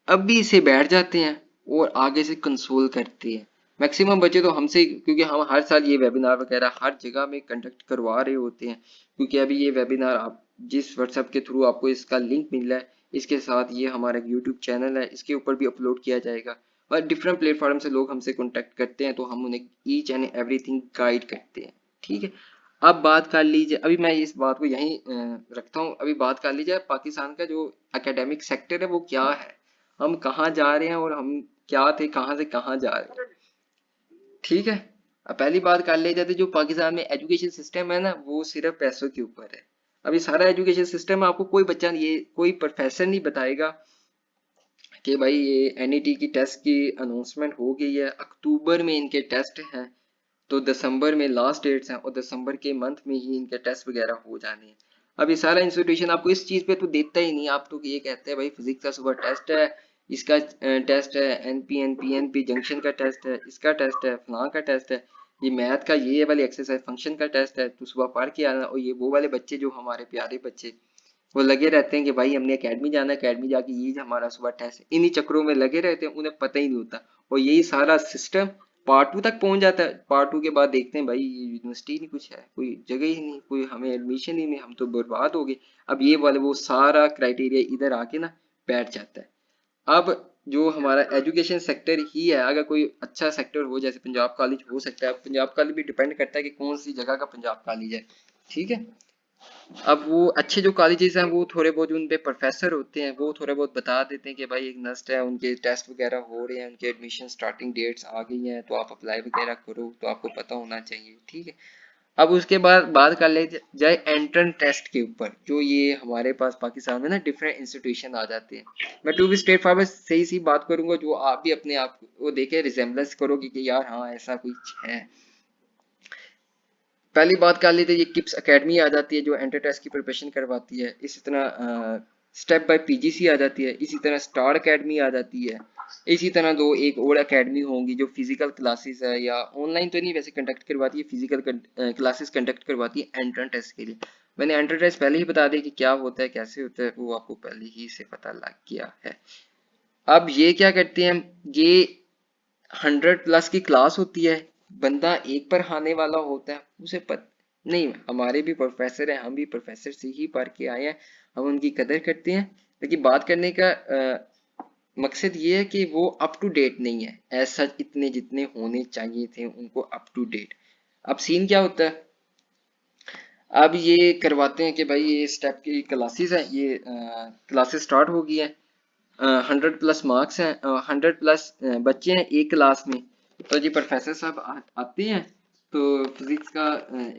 अभी से बैठ जाते हैं और आगे से कंसोल करते हैं। मैक्सिमम बच्चे तो हमसे, क्योंकि हम हर साल ये वेबिनार वगैरह हर जगह में कंडक्ट करवा रहे होते हैं, क्योंकि अभी ये वेबिनार आप जिस व्हाट्सएप के थ्रू आपको इसका लिंक मिल रहा है, इसके साथ ये हमारा यूट्यूब चैनल है, इसके ऊपर भी अपलोड किया जाएगा, और डिफरेंट प्लेटफॉर्म से लोग हमसे कॉन्टेक्ट करते हैं, तो हम उन्हें ईच एंड एवरीथिंग गाइड करते हैं, ठीक है। अब बात कर लीजिए, अभी मैं इस बात को यहीं रखता हूँ, अभी बात कर लीजिए पाकिस्तान का जो एकेडमिक सेक्टर है वो क्या है, हम कहाँ जा रहे हैं, और हम क्या थे, कहाँ से कहाँ जा रहे हैं, ठीक है। अब पहली बात कर ले जाते, जो पाकिस्तान में एजुकेशन सिस्टम है ना, वो सिर्फ पैसों के ऊपर है। अभी सारा एजुकेशन सिस्टम, आपको कोई बच्चा, ये कोई प्रोफेसर नहीं बताएगा कि भाई ये एनईटी की टेस्ट की अनाउंसमेंट हो गई है, अक्टूबर में इनके टेस्ट हैं, तो दिसंबर में लास्ट डेट्स हैं, और दिसंबर के मंथ में ही इनके टेस्ट वगैरह हो जाने हैं। अब ये सारा इंस्टीट्यूशन आपको इस चीज़ पे तो देता ही नहीं, आप तो ये कहते हैं भाई फिजिक्स का सुबह टेस्ट है, इसका टेस्ट है, एनपीएनपी जंक्शन का टेस्ट है, इसका टेस्ट है, फलां का टेस्ट है, ये मैथ का ये वाली एक्सरसाइज फंक्शन का टेस्ट है, तो सुबह पढ़ के आना। और ये वो वाले बच्चे जो हमारे प्यारे बच्चे, वो लगे रहते हैं कि भाई हमने एकेडमी जाना है, एकेडमी जाके ये हमारा सुबह टेस्ट है, इन्हीं चक्करों में लगे रहते हैं, उन्हें पता ही नहीं होता। और यही सारा सिस्टम पार्ट 2 तक पहुंच जाता है, पार्ट 2 के बाद देखते हैं भाई ये यूनिवर्सिटी नहीं, कुछ है, कोई जगह ही नहीं, कोई हमें एडमिशन ही नहीं, हम तो बर्बाद हो गए। अब ये वाले वो सारा क्राइटेरिया इधर आके ना बैठ जाता है। अब जो हमारा एजुकेशन सेक्टर ही है, अगर कोई अच्छा सेक्टर हो, जैसे पंजाब कॉलेज हो सकता है, पंजाब कॉलेज भी डिपेंड करता है कि कौन सी जगह का पंजाब कॉलेज है, ठीक है। अब वो अच्छे जो कॉलेजेस हैं वो थोड़े बहुत, उन पे प्रोफेसर होते हैं, वो थोड़े बहुत बता देते हैं कि भाई एक नस्ट है, उनके टेस्ट वगैरह हो रहे हैं, उनके एडमिशन स्टार्टिंग डेट्स आ गई हैं, तो आप अप्लाई वगैरह करो, तो आपको पता होना चाहिए, ठीक है। अब उसके बाद बात कर ले जाए एंट्रेंस टेस्ट के ऊपर, जो ये हमारे पास पाकिस्तान में ना डिफरेंट इंस्टीट्यूशन आ जाते हैं। मैं टू बी स्ट्रेट फॉरवर्ड सही सी बात करूंगा, जो आप भी अपने आप को देखे रिजेम्बलेंस करोगे कि यार हाँ ऐसा कुछ है। पहली बात कर लेते हैं, ये किप्स एकेडमी आ जाती है जो एंट्री टेस्ट की प्रिपरेशन करवाती है। इसी तरह स्टेप बाय पीजीसी आ जाती है। इसी तरह स्टार एकेडमी आ जाती है। इसी तरह दो एक और एकेडमी होंगी जो फिजिकल क्लासेस है, या ऑनलाइन तो नहीं वैसे कंडक्ट करवाती है, फिजिकल क्लासेस कंडक्ट करवाती है एंट्रेंस टेस्ट के लिए। मैंने एंट्रेंस टेस्ट पहले ही बता दिया कि क्या होता है कैसे होता है, वो आपको पहले ही से पता लग गया है। अब ये क्या करते हैं, ये 100+ की क्लास होती है, बंदा एक पर आने वाला होता है, उसे नहीं, हमारे भी प्रोफेसर हैं, हम भी प्रोफेसर से ही पढ़ के आए हैं, हम उनकी कदर करते हैं। लेकिन बात करने का मकसद ये है कि वो अप टू डेट नहीं है, ऐसा इतने जितने होने चाहिए थे उनको अप टू डेट। अब सीन क्या होता है, अब ये करवाते हैं कि भाई ये स्टेप की क्लासेस है, ये क्लासेस स्टार्ट हो गई है, 100+ मार्क्स हैं, 100+ बच्चे हैं एक क्लास में। तो जी प्रोफेसर साहब आते हैं, तो फिजिक्स का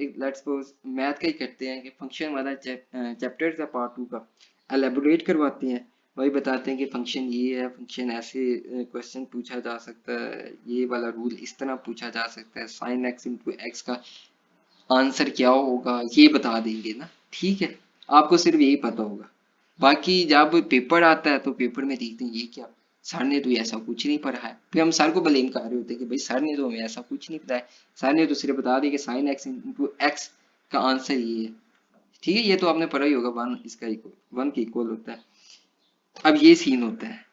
एक लेट्स सपोज मैथ का ही करते हैं कि फंक्शन वाला चैप्टर था पार्ट 2 का, एलेबोरेट करवाते हैं। वही बताते हैं कि फंक्शन ये है, फंक्शन ऐसे क्वेश्चन पूछा जा सकता है, ये वाला रूल इस तरह पूछा जा सकता है, साइन एक्स इंटू एक्स का आंसर क्या होगा ये बता देंगे ना, ठीक है। आपको सिर्फ यही पता होगा। बाकी जब पेपर आता है तो पेपर में देखते हैं ये क्या, सर ने तो ऐसा कुछ नहीं पढ़ा है, फिर हम सर को ब्लेम कर रहे होते हैं कि भाई सर ने तो हमें ऐसा कुछ नहीं बताया, सर ने तो सिर्फ बता दिया कि साइन एक्स इंटू एक्स का आंसर ये है, ठीक है, ये तो आपने पढ़ा ही होगा, वन इसका इक्वल वन के इक्वल होता है। अब ये सीन होता है।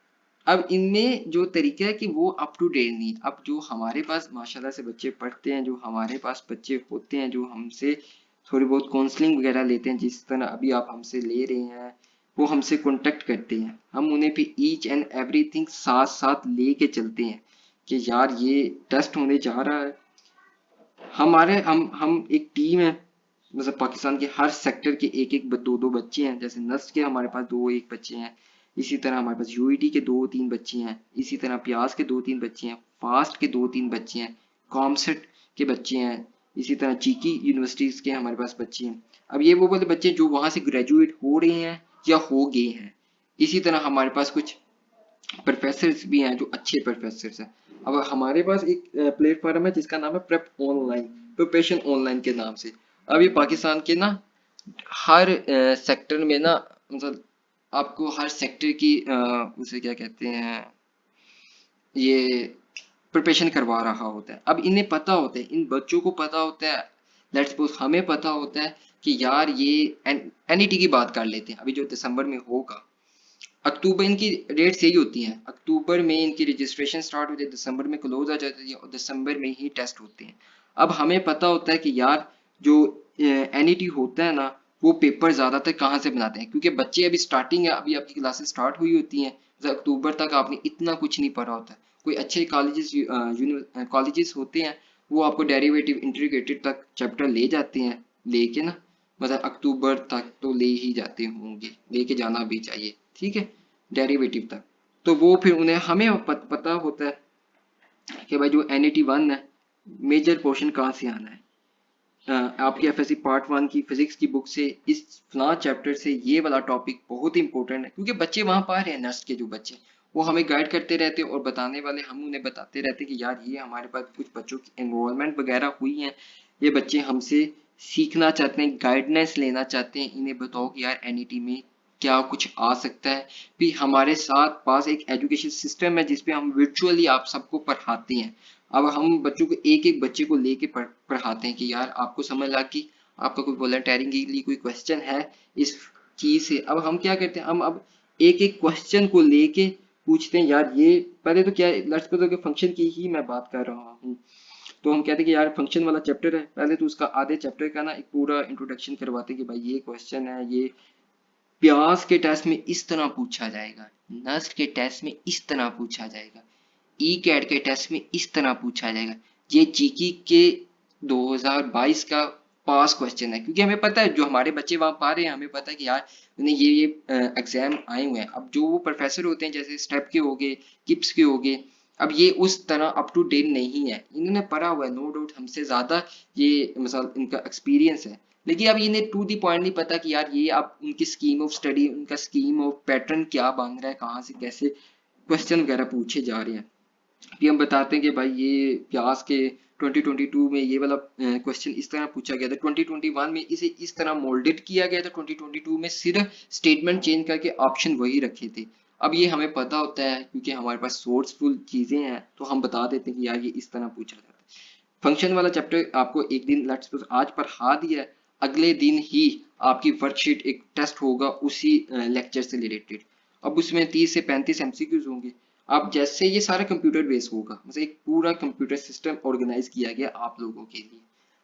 अब इनमें जो तरीका है कि वो अप टू डेट नहीं, अब जो हमारे पास माशाल्लाह से बच्चे पढ़ते हैं, जो हमारे पास बच्चे होते हैं, जो हमसे थोड़ी बहुत काउंसलिंग वगैरह लेते हैं, जिस तरह अभी आप हमसे ले रहे हैं, वो हमसे कांटेक्ट करते हैं, हम उन्हें भी ईच एंड एवरीथिंग साथ साथ लेके चलते हैं कि यार ये टेस्ट होने जा रहा है। हमारे हम एक टीम है, मतलब पाकिस्तान के हर सेक्टर के एक एक दो दो बच्चे हैं, जैसे नस्ट के हमारे पास दो एक बच्चे हैं, इसी तरह हमारे पास यूईटी के दो तीन बच्चे हैं, इसी तरह प्यास के दो तीन बच्चे हैं, फास्ट के दो तीन बच्चे हैं, कॉमसेट के बच्चे हैं, इसी तरह चीकी यूनिवर्सिटीज के हमारे पास बच्चे हैं। अब ये वो वाले बच्चे जो वहां से ग्रेजुएट हो रहे हैं या हो गए हैं। इसी तरह हमारे पास कुछ प्रोफेसर्स भी हैं जो अच्छे प्रोफेसर्स हैं। अब हमारे पास एक प्लेटफॉर्म है जिसका नाम है प्रेप ऑनलाइन, प्रिपरेशन ऑनलाइन के नाम से। अब ये पाकिस्तान के ना हर सेक्टर में ना, मतलब आपको हर सेक्टर की उसे क्या कहते हैं, ये प्रिपरेशन करवा रहा होता है। अब इन्हें पता होता है, इन बच्चों को पता होता है, लेट्स सपोज हमें पता होता है कि यार ये एनईटी की बात कर लेते हैं, अभी जो दिसंबर में होगा, अक्टूबर इनकी डेट्स यही होती हैं, अक्टूबर में इनकी रजिस्ट्रेशन स्टार्ट होती है, दिसंबर में क्लोज आ जाती है और दिसंबर में ही टेस्ट होते हैं। अब हमें पता होता है कि यार जो एनईटी होता है ना, वो पेपर ज्यादातर कहाँ से बनाते हैं, क्योंकि बच्चे अभी स्टार्टिंग है, अभी आपकी क्लासेस स्टार्ट हुई होती हैं, अक्टूबर तक आपने इतना कुछ नहीं पढ़ा होता है। कोई अच्छे कॉलेजेस होते हैं, वो आपको डेरिवेटिव इंटीग्रेटेड तक चैप्टर ले जाते हैं, लेके ना, मतलब अक्टूबर तक तो ले ही जाते होंगे, लेके जाना भी चाहिए, ठीक है, डेरिवेटिव तक। तो वो फिर उन्हें हमें पता होता है कि भाई जो NET 1 है, मेजर पोर्शन कहाँ से आना है। आपकी एफएससी पार्ट 1 की फिजिक्स की बुक से इस फला चैप्टर से ये वाला टॉपिक बहुत इंपॉर्टेंट है, क्योंकि बच्चे वहां पा रहे हैं, नर्स के जो बच्चे, वो हमें गाइड करते रहते हैं और बताने वाले हम उन्हें बताते रहते हैं कि यार ये हमारे पास कुछ बच्चों की एनरोलमेंट वगैरह हुई है, ये बच्चे हमसे सीखना चाहते हैं, गाइडेंस लेना चाहते हैं, इन्हें बताओ कि यार एनईटी में क्या कुछ आ सकता है। भी हमारे साथ पास एक एजुकेशन सिस्टम है जिसपे हम वर्चुअली आप सबको पढ़ाते हैं। अब हम बच्चों को एक एक बच्चे को लेके पढ़ाते हैं कि यार आपको समझ लगा कि आपका कोई वॉलंटियरिंग के लिए कोई क्वेश्चन है इस चीज से। अब हम क्या करते हैं, हम अब एक एक क्वेश्चन को लेके पूछते हैं, यार ये पहले तो क्या लेट्स सपोज के फंक्शन की ही मैं बात कर रहा हूँ, तो हम कहते हैं कि यार फंक्शन वाला चैप्टर है, पहले तो उसका आधे चैप्टर का ना एक पूरा इंट्रोडक्शन करवाते हैं कि भाई ये क्वेश्चन है, ये प्यास के टेस्ट में इस तरह पूछा जाएगा, नस्ट के टेस्ट में इस तरह पूछा जाएगा, ई कैट के टेस्ट में इस तरह पूछा जाएगा, ये जीकी के 2022 का पास क्वेश्चन है, क्योंकि हमें पता है जो हमारे बच्चे वहां पा रहे हैं, हमें पता है कि यार उन्हें ये एग्जाम आए हुए हैं। अब जो वो प्रोफेसर होते हैं जैसे स्टेप के हो गए, किप्स के हो गए, अब ये उस तरह अप टू डेट नहीं है, इन्होंने पढ़ा हुआ है नो डाउट हमसे ज्यादा, ये मतलब इनका एक्सपीरियंस है, लेकिन अब इन्हें टू दी पॉइंट नहीं पता कि यार ये आप उनकी स्कीम ऑफ स्टडी, उनका स्कीम ऑफ पैटर्न क्या बन रहा है, कहाँ से कैसे क्वेश्चन वगैरह पूछे जा रहे हैं। कि हम बताते हैं कि भाई ये प्यास के 2022 में ये वाला क्वेश्चन इस तरह पूछा गया था, 2021 में इसे इस तरह मोल्डेड किया गया था, 2022 में सिर्फ स्टेटमेंट चेंज करके ऑप्शन वही रखे थे। अब ये हमें पता होता है क्योंकि हमारे पास सोर्सफुल चीजें हैं, तो हम बता देते हैं कि यार ये इस तरह पूछा जाता है। फंक्शन वाला चैप्टर आपको एक दिन लेट्स सपोज आज पढ़ा दिया है, अगले दिन ही आपकी वर्कशीट एक टेस्ट होगा उसी लेक्चर से रिलेटेड। अब उसमें 30 से 35 एमसीक्यूज होंगे। अब जैसे ये सारा कंप्यूटर बेस होगा, मतलब एक पूरा कंप्यूटर सिस्टम ऑर्गेनाइज किया गया आप लोगों के लिए।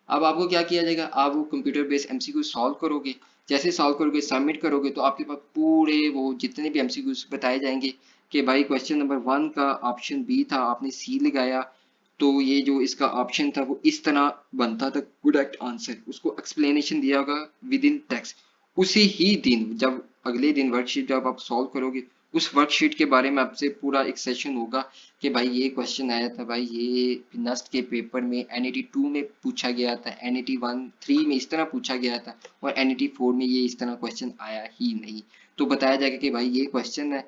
अब आपको क्या किया जाएगा, आप वो कंप्यूटर बेस एमसीक्यू सॉल्व करोगे, जैसे सॉल्व करोगे सबमिट करोगे तो आपके पास पूरे वो जितने भी एमसीक्यूज बताए जाएंगे कि भाई क्वेश्चन नंबर 1 का ऑप्शन बी था, आपने सी लगाया, तो ये जो इसका ऑप्शन था वो इस तरह बनता था करेक्ट आंसर, उसको एक्सप्लेनेशन दिया होगा विद इन टेक्स्ट। उसी ही दिन जब अगले दिन वर्कशीट जब आप सॉल्व करोगे, उस वर्कशीट के बारे में आपसे पूरा एक सेशन होगा कि भाई ये क्वेश्चन आया था, भाई ये नस्ट के पेपर में एनईटी 2 में पूछा गया था, एनईटी 1 3 में इस तरह पूछा गया था, और एनईटी 4 में ये इस तरह क्वेश्चन आया ही नहीं। तो बताया जाएगा कि भाई ये क्वेश्चन है,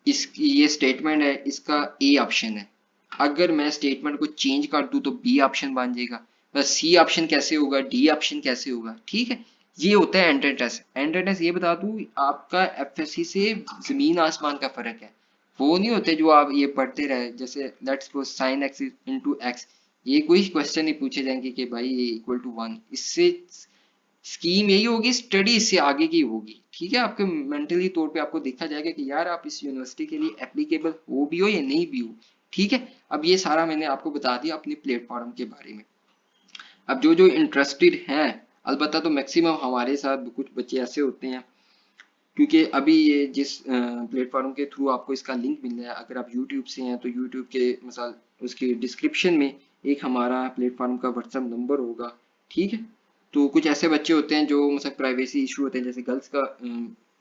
इसकी ये स्टेटमेंट है, इसका ए ऑप्शन है, अगर मैं स्टेटमेंट को चेंज कर दूं तो बी ऑप्शन बन जाएगा, बस सी ऑप्शन कैसे होगा, डी ऑप्शन कैसे होगा, ठीक है। ये होता है एंट्रेंस टेस्ट। एंट्रेंस टेस्ट ये बता दूं आपका एफएससी से जमीन आसमान का फर्क है। वो नहीं होते जो आप ये पढ़ते रहे, जैसे let's suppose sine x into x, ये कोई क्वेश्चन नहीं पूछे जाएंगे कि भाई ये इक्वल टू 1, इससे स्कीम यही होगी, स्टडी इससे आगे की होगी, ठीक है। आपके मेंटली तौर पे आपको देखा जाएगा कि यार आप इस यूनिवर्सिटी के लिए एप्लीकेबल हो भी हो या नहीं भी हो, ठीक है। अब ये सारा मैंने आपको बता दिया अपने प्लेटफॉर्म के बारे में। अब जो जो इंटरेस्टेड हैं, अलबत्ता तो मैक्सिमम हमारे साथ कुछ बच्चे ऐसे होते हैं, क्योंकि अभी ये जिस प्लेटफॉर्म के थ्रू आपको इसका लिंक मिल रहा है, अगर आप यूट्यूब से हैं तो यूट्यूब के मिसाल उसके डिस्क्रिप्शन में एक हमारा प्लेटफॉर्म का व्हाट्सएप नंबर होगा, ठीक है। तो कुछ ऐसे बच्चे होते हैं जो मतलब प्राइवेसी इशू होते हैं, जैसे गर्ल्स का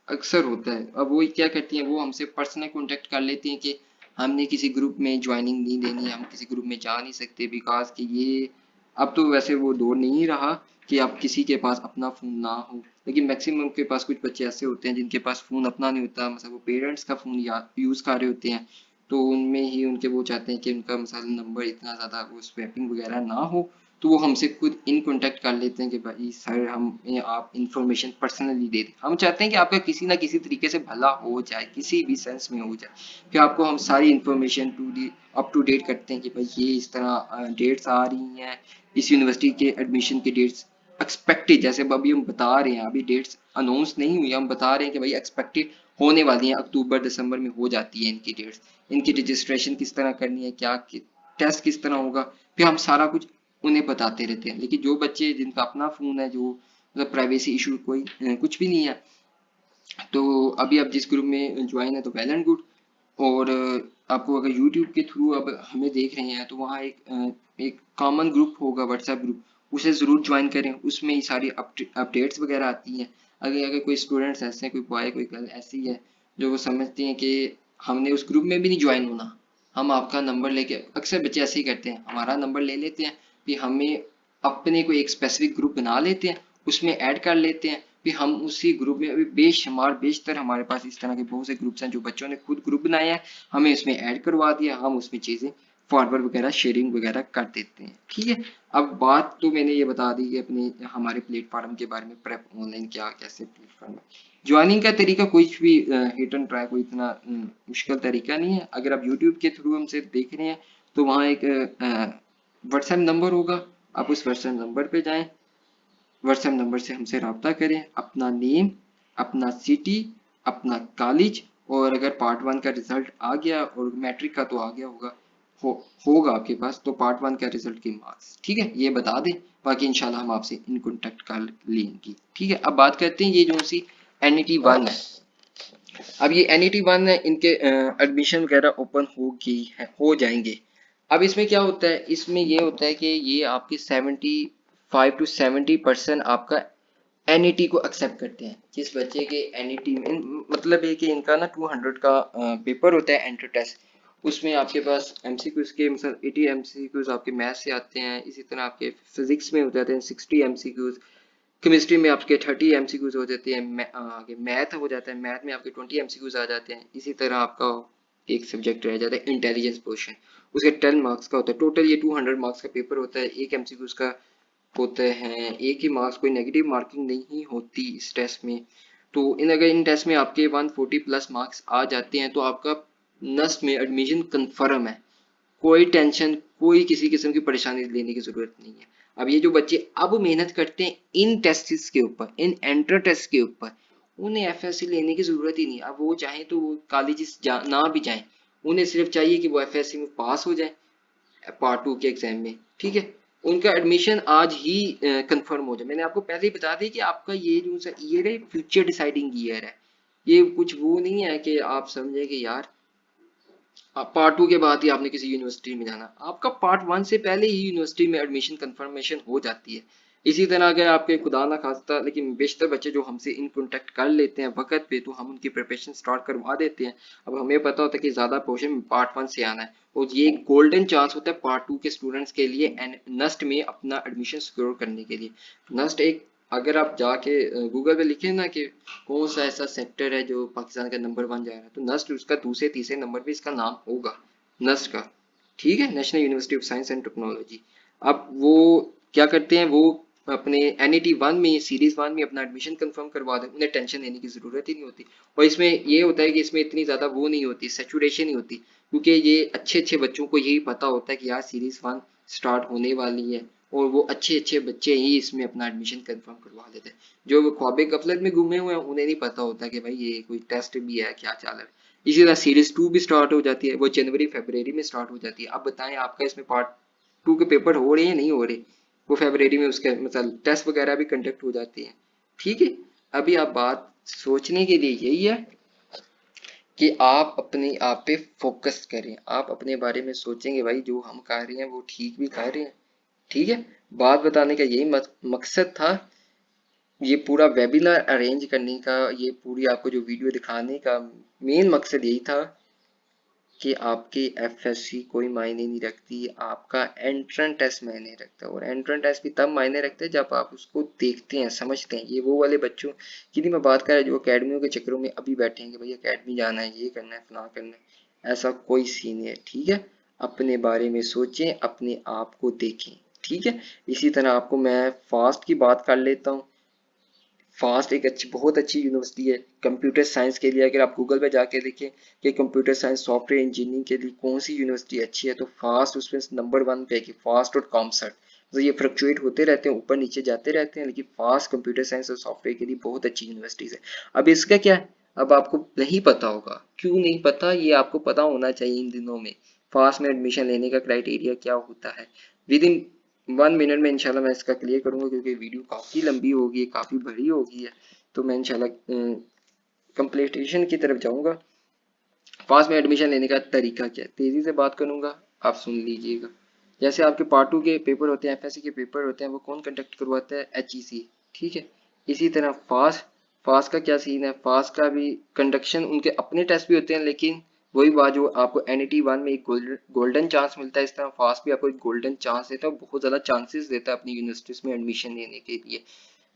अक्सर होता है। अब वो क्या करती हैं, वो हमसे पर्सनल कांटेक्ट कर लेती हैं कि हमने किसी ग्रुप में ज्वाइनिंग नहीं देनी है, हम किसी ग्रुप में जा नहीं सकते बिकॉज कि ये अब तो वैसे वो दौर नहीं रहा कि आप किसी के पास अपना फ़ोन ना हो, लेकिन मैक्सिमम के पास कुछ बच्चे ऐसे होते हैं जिनके पास फ़ोन अपना नहीं होता, मतलब वो पेरेंट्स का फ़ोन यूज़ कर रहे होते हैं, तो उनमें ही उनके वो चाहते हैं कि उनका मिसाल नंबर इतना ज़्यादा वो स्वैपिंग वगैरह ना हो, तो वो हमसे खुद इन कांटेक्ट कर लेते हैं कि भाई सर हमें आप इंफॉर्मेशन पर्सनली दे दें, हम चाहते हैं कि आपका किसी ना किसी तरीके से भला हो जाए, किसी भी सेंस में हो जाए, फिर आपको हम सारी information to the up to date करते हैं कि भाई ये इस तरह डेट्स आ रही हैं, इस यूनिवर्सिटी के एडमिशन की डेट्स एक्सपेक्टेड, जैसे अभी हम बता रहे हैं, अभी डेट्स अनाउंस नहीं हुई, हम बता रहे हैं कि भाई एक्सपेक्टेड होने वाली हैं, अक्टूबर दिसंबर में हो जाती है इनकी डेट्स, इनकी रजिस्ट्रेशन किस तरह करनी है, क्या टेस्ट किस तरह होगा, फिर हम सारा कुछ उन्हें बताते रहते हैं। लेकिन जो बच्चे जिनका अपना फ़ोन है, जो मतलब प्राइवेसी इशू कोई कुछ भी नहीं है, तो अभी आप जिस ग्रुप में ज्वाइन है तो वेल एंड गुड। और आपको अगर यूट्यूब के थ्रू अब हमें देख रहे हैं तो वहाँ एक कॉमन ग्रुप होगा, व्हाट्सएप ग्रुप, उसे ज़रूर ज्वाइन करें, उसमें ही सारी अपडेट्स वगैरह आती हैं। अगर अगर कोई स्टूडेंट्स ऐसे हैं, कोई बॉय कोई गर्ल ऐसी है जो वो समझती हैं कि हमने उस ग्रुप में भी नहीं ज्वाइन होना, हम आपका नंबर लेके, अक्सर बच्चे ऐसे ही करते हैं, हमारा नंबर ले लेते हैं, फिर हमें अपने को एक स्पेसिफिक ग्रुप बना लेते हैं, उसमें ऐड कर लेते हैं, फिर हम उसी ग्रुप में अभी बेशुमार बेशतर हमारे पास इस तरह के बहुत से ग्रुप्स हैं जो बच्चों ने खुद ग्रुप बनाया है, हमें इसमें ऐड करवा दिया, हम उसमें चीज़ें फॉरवर्ड वगैरह शेयरिंग वगैरह कर देते हैं, ठीक है। अब बात तो मैंने ये बता दी कि अपने हमारे प्लेटफॉर्म के बारे में, प्रेप ऑनलाइन क्या कैसे प्लेटफॉर्म है। ज्वाइनिंग का तरीका कोई भी हिट एंड ट्राई, कोई इतना मुश्किल तरीका नहीं है। अगर आप यूट्यूब के थ्रू हमसे देख रहे हैं तो वहाँ एक व्हाट्सएप नंबर होगा, आप उस व्हाट्सएप नंबर पे जाएं, व्हाट्सएप नंबर से हमसे रब्ता करें, अपना नेम, अपना सिटी, अपना कॉलेज, और अगर पार्ट 1 का रिजल्ट आ गया और मैट्रिक का तो आ गया होगा, हो होगा आपके पास, तो पार्ट 1 का रिजल्ट के मार्क्स, ठीक है, ये बता दें, बाकी इंशाल्लाह हम आपसे इन कांटेक्ट कर लेंगे, ठीक है। अब बात करते हैं ये जो सी एनईटी 1 है। अब ये एनईटी 1 है, इनके एडमिशन वगैरह ओपन हो गई है, हो जाएंगे। अब इसमें क्या होता है, इसमें ये होता है कि ये आपकी 75 to 70% आपका एनईटी को एक्सेप्ट करते हैं। जिस बच्चे के एनईटी में मतलब है कि इनका ना 200 का पेपर होता है एंट्री टेस्ट, उसमें आपके पास एमसीक्यूज के मतलब 80 एमसीक्यूज आपके मैथ से आते हैं, इसी तरह आपके फिजिक्स में हो जाते हैं 60 एमसीक्यूज, केमिस्ट्री में आपके 30 एमसीक्यूज हो जाते हैं, आगे मैथ हो जाता है, मैथ में आपके 20 एमसीक्यूज आ जाते हैं, इसी तरह आपका एक सब्जेक्ट रह जाता है इंटेलिजेंस पोर्शन, उसके 10 मार्क्स का होता है टोटल। ये 200 मार्क्स का पेपर होता है। एक एमसीक्यू उसका होते हैं, एक ही मार्क्स, कोई नेगेटिव मार्किंग नहीं होती इस टेस्ट में। तो अगर इन टेस्ट में आपके 140 प्लस मार्क्स आ जाते हैं तो आपका नस्ट में एडमिशन कंफर्म है। कोई टेंशन, कोई किसी किस्म की परेशानी लेने की जरूरत नहीं है। अब ये जो बच्चे अब मेहनत करते हैं इन टेस्ट के ऊपर, इन एंट्रेंस टेस्ट के ऊपर, उन्हें एफएससी लेने की जरूरत ही नहीं। अब वो चाहे तो वो कॉलेज ना भी जाए, उन्हें सिर्फ चाहिए कि वो एफएससी में पास हो जाए पार्ट 2 के एग्जाम में, ठीक है। उनका एडमिशन आज ही कंफर्म हो जाए। मैंने आपको पहले ही बता दिया कि आपका ये जो सा ईयर है फ्यूचर डिसाइडिंग ईयर है। ये कुछ वो नहीं है कि आप समझे कि यार पार्ट 2 के बाद ही आपने किसी यूनिवर्सिटी में जाना। आपका पार्ट 1 से पहले ही यूनिवर्सिटी में एडमिशन कंफर्मेशन हो जाती है। इसी तरह अगर आपके खुदा ना खास्ता लेकिन बेशतर बच्चे जो हमसे इन कांटेक्ट कर लेते हैं वक्त पे, तो हम उनकी प्रिपरेशन स्टार्ट करवा देते हैं। अब हमें पता होता है कि ज़्यादा पोर्शन पार्ट 1 से आना है, और ये गोल्डन चांस होता है पार्ट 2 के स्टूडेंट्स के लिए एंड नस्ट में अपना एडमिशन सिक्योर करने के लिए। नस्ट एक, अगर आप जाके गूगल पे लिखें ना कि कौन सा ऐसा सेक्टर है जो पाकिस्तान का नंबर 1 जा रहा है, तो नस्ट उसका दूसरे तीसरे नंबर पे इसका नाम होगा, नस्ट का, ठीक है, national university of science and technology. अब वो क्या करते हैं, वो अपने एनईटी 1 में, सीरीज 1 में अपना एडमिशन कंफर्म करवा दें, उन्हें टेंशन लेने की जरूरत ही नहीं होती। और इसमें ये होता है कि इसमें इतनी ज्यादा वो नहीं होती, सेचुरेशन नहीं होती, क्योंकि ये अच्छे अच्छे बच्चों को यही पता होता है कि यार सीरीज 1 स्टार्ट होने वाली है, और वो अच्छे अच्छे बच्चे ही इसमें अपना एडमिशन कंफर्म करवा लेते हैं। जो ख्वाबे गफलत में घूमे हुए हैं उन्हें नहीं पता होता कि भाई ये कोई टेस्ट भी है, क्या चाल है। इसी तरह सीरीज 2 भी स्टार्ट हो जाती है, वो जनवरी फरवरी में स्टार्ट हो जाती है। अब बताएं आपका इसमें पार्ट 2 के पेपर हो रहे हैं नहीं हो रहे, वो फरवरी में उसके मतलब टेस्ट वगैरह भी कंडक्ट हो जाती हैं, ठीक है। अभी आप बात सोचने के लिए यही है कि आप अपने आप पे फोकस करें, आप अपने बारे में सोचेंगे भाई जो हम कर रहे हैं वो ठीक भी कर रहे हैं, ठीक है। बात बताने का यही मकसद था, ये पूरा वेबिनार अरेंज करने का, ये पूरी आपको जो वीडियो दिखाने का मेन मकसद यही था कि आपकी एफएससी कोई मायने नहीं रखती, आपका एंट्रेंस टेस्ट मायने रखता है। और एंट्रेंस टेस्ट भी तब मायने रखते हैं जब आप उसको देखते हैं, समझते हैं। ये वो वाले बच्चों की नहीं मैं बात कर रहा जो अकेडमियों के चक्करों में अभी बैठे हैं कि भाई अकेडमी जाना है, ये करना है, फलां करना है, ऐसा कोई सीन है, ठीक है। अपने बारे में सोचें, अपने आप को देखें, ठीक है। इसी तरह आपको मैं फास्ट की बात कर लेता हूँ। फास्ट एक अच्छी, बहुत अच्छी यूनिवर्सिटी है कंप्यूटर साइंस के लिए। अगर आप गूगल पे जाके देखें कि कंप्यूटर साइंस सॉफ्टवेयर इंजीनियरिंग के लिए कौन सी यूनिवर्सिटी अच्छी है, तो फास्ट उसमें नंबर 1 पे है। फास्ट और कॉमसर्ट, तो ये फ्लक्चुएट होते रहते हैं, ऊपर नीचे जाते रहते हैं, लेकिन फास्ट कंप्यूटर साइंस और सॉफ्टवेयर के लिए बहुत अच्छी यूनिवर्सिटीज है। अब इसका क्या है, अब आपको नहीं पता होगा, क्यों नहीं पता, ये आपको पता होना चाहिए इन दिनों में फास्ट में एडमिशन लेने का क्राइटेरिया क्या होता है। विद इन 1 मिनट में इंशाल्लाह मैं इसका क्लियर करूंगा, क्योंकि वीडियो काफ़ी लंबी होगी, काफ़ी बड़ी होगी है। तो मैं इंशाल्लाह कंप्लीटेशन की तरफ जाऊंगा। फास्ट में एडमिशन लेने का तरीका क्या है, तेज़ी से बात करूंगा, आप सुन लीजिएगा। जैसे आपके पार्ट 2 के पेपर होते हैं, एफएससी के पेपर होते हैं, वो कौन कंडक्ट करवाता है, एचईसी, ठीक है। इसी तरह फास्ट, फास्ट का क्या सीन है, फास्ट का भी कंडक्शन, उनके अपने टेस्ट भी होते हैं, लेकिन वही बात जो आपको एनईटी 1 में एक गोल्डन चांस मिलता है, इस तरह फास्ट भी आपको एक गोल्डन चांस देता है, बहुत ज़्यादा चांसेस देता है अपनी यूनिवर्सिटीज़ में एडमिशन लेने के लिए।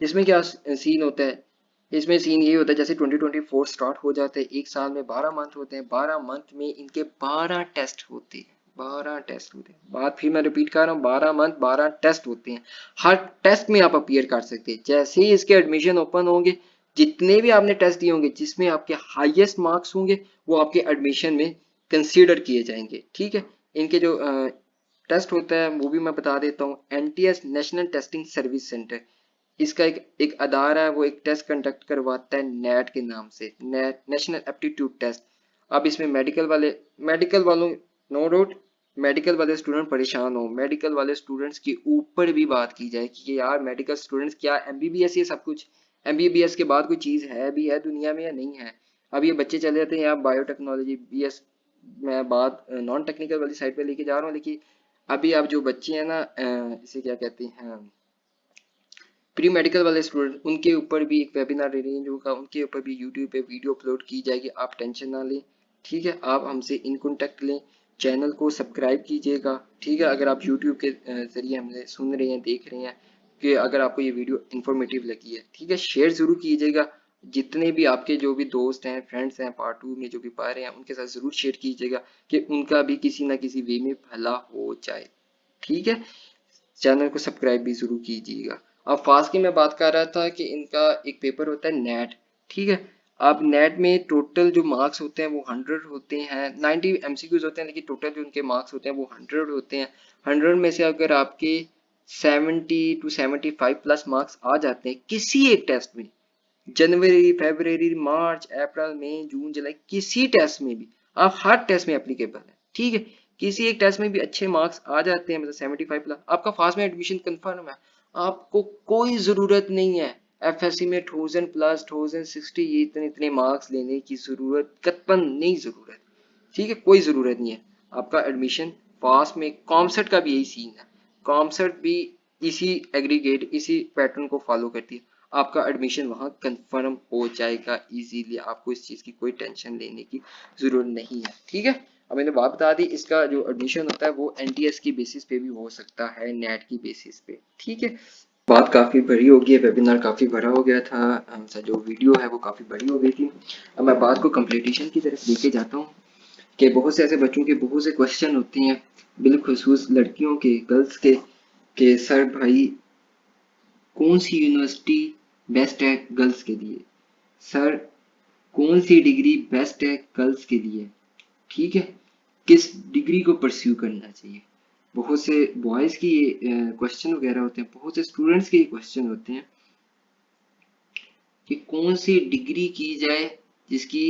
इसमें क्या सीन होता है, इसमें सीन ये होता है जैसे 2024 स्टार्ट हो जाते हैं, एक साल में 12 मंथ होते हैं, 12 मंथ में इनके 12 टेस्ट होते हैं, 12 टेस्ट होते हैं। बात फिर मैं रिपीट कर रहा हूँ, 12 मंथ 12 टेस्ट होते हैं। हर टेस्ट में आप अपीयर कर सकते हैं। जैसे ही इसके एडमिशन ओपन होंगे, जितने भी आपने टेस्ट दिए होंगे, जिसमें आपके हाईएस्ट मार्क्स होंगे, वो आपके एडमिशन में कंसीडर किए जाएंगे, ठीक है। इनके जो टेस्ट होता है वो भी मैं बता देता हूँ। NTS, national testing service centre, इसका एक अदारा है, वो एक टेस्ट कंडक्ट करवाता है नेट के नाम से, नेट, नेशनल एप्टीट्यूड टेस्ट। अब इसमें मेडिकल वालों, नो डाउट मेडिकल वाले स्टूडेंट परेशान हो, मेडिकल वाले स्टूडेंट्स के ऊपर भी बात की जाए कि यार मेडिकल स्टूडेंट्स क्या एमबीबीएस ये सब कुछ, एमबीबीएस के बाद कोई चीज़ है भी है दुनिया में या नहीं है। अब ये बच्चे चले जाते हैं यार बायोटेक्नोलॉजी बीएस, मैं बात नॉन टेक्निकल वाली साइड पे लेके जा रहा हूँ, लेकिन अभी आप जो बच्चे हैं ना, इसे क्या कहते हैं, प्री मेडिकल वाले स्टूडेंट, उनके ऊपर भी एक वेबिनार अरेंज होगा, उनके ऊपर भी यूट्यूब पे वीडियो अपलोड की जाएगी, आप टेंशन ना लें, ठीक है। आप हमसे इन कॉन्टेक्ट लें, चैनल को सब्सक्राइब कीजिएगा, ठीक है। अगर आप यूट्यूब के जरिए हमसे सुन रहे हैं, देख रहे हैं, कि अगर आपको ये वीडियो इन्फॉर्मेटिव लगी है, ठीक है, शेयर ज़रूर कीजिएगा। जितने भी आपके जो भी दोस्त हैं, फ्रेंड्स हैं, पार्ट 2 में जो भी पा रहे हैं, उनके साथ ज़रूर शेयर कीजिएगा कि उनका भी किसी ना किसी वे में भला हो जाए। ठीक है, चैनल को सब्सक्राइब भी ज़रूर कीजिएगा। अब फास्ट की मैं बात कर रहा था कि इनका एक पेपर होता है नेट। ठीक है, अब नेट में टोटल जो मार्क्स होते हैं वो 100 होते हैं, 90 एमसीक्यूज होते हैं, लेकिन टोटल जो उनके मार्क्स होते हैं वो 100 होते हैं। 100 में से अगर आपके 70 टू 75 प्लस मार्क्स आ जाते हैं किसी एक टेस्ट में, जनवरी, फरवरी, मार्च, अप्रैल, मई, जून, जुलाई, किसी टेस्ट में भी, आप हर टेस्ट में एप्लीकेबल है। ठीक है, किसी एक टेस्ट में भी अच्छे मार्क्स आ जाते हैं, मतलब 75 प्लस, आपका फास्ट में एडमिशन कंफर्म है। आपको कोई जरूरत नहीं है एफएससी में 1000 प्लस 1060 ये इतने इतने मार्क्स लेने की जरूरत कतई नहीं जरूरत। ठीक है, कोई जरूरत नहीं है। आपका एडमिशन फास्ट में, कॉमसेट का भी यही सीन है, कॉमसेट भी इसी एग्रीगेट इसी पैटर्न को फॉलो करती है। आपका एडमिशन वहां कंफर्म हो जाएगा इजीली, आपको इस चीज की कोई टेंशन लेने की जरूरत नहीं है। ठीक है, अब मैंने बात बता दी, इसका जो एडमिशन होता है वो एनटीएस की बेसिस पे भी हो सकता है, नेट की बेसिस पे। ठीक है, बात काफी बड़ी हो गई है, वेबिनार काफी बड़ा हो गया था, जो वीडियो है वो काफी बड़ी हो गई थी। अब मैं बात को कंप्लीटेशन की तरफ लेके जाता हूँ कि बहुत से ऐसे बच्चों के बहुत से क्वेश्चन होते हैं, बिलखुसूस लड़कियों के, गर्ल्स के, कि सर भाई कौन सी यूनिवर्सिटी बेस्ट है गर्ल्स के लिए, सर कौन सी डिग्री बेस्ट है गर्ल्स के लिए। ठीक है, किस डिग्री को परस्यू करना चाहिए। बहुत से बॉयज की ये क्वेश्चन वगैरह होते हैं, बहुत से स्टूडेंट्स के ये क्वेश्चन होते हैं कि कौन सी डिग्री की जाए जिसकी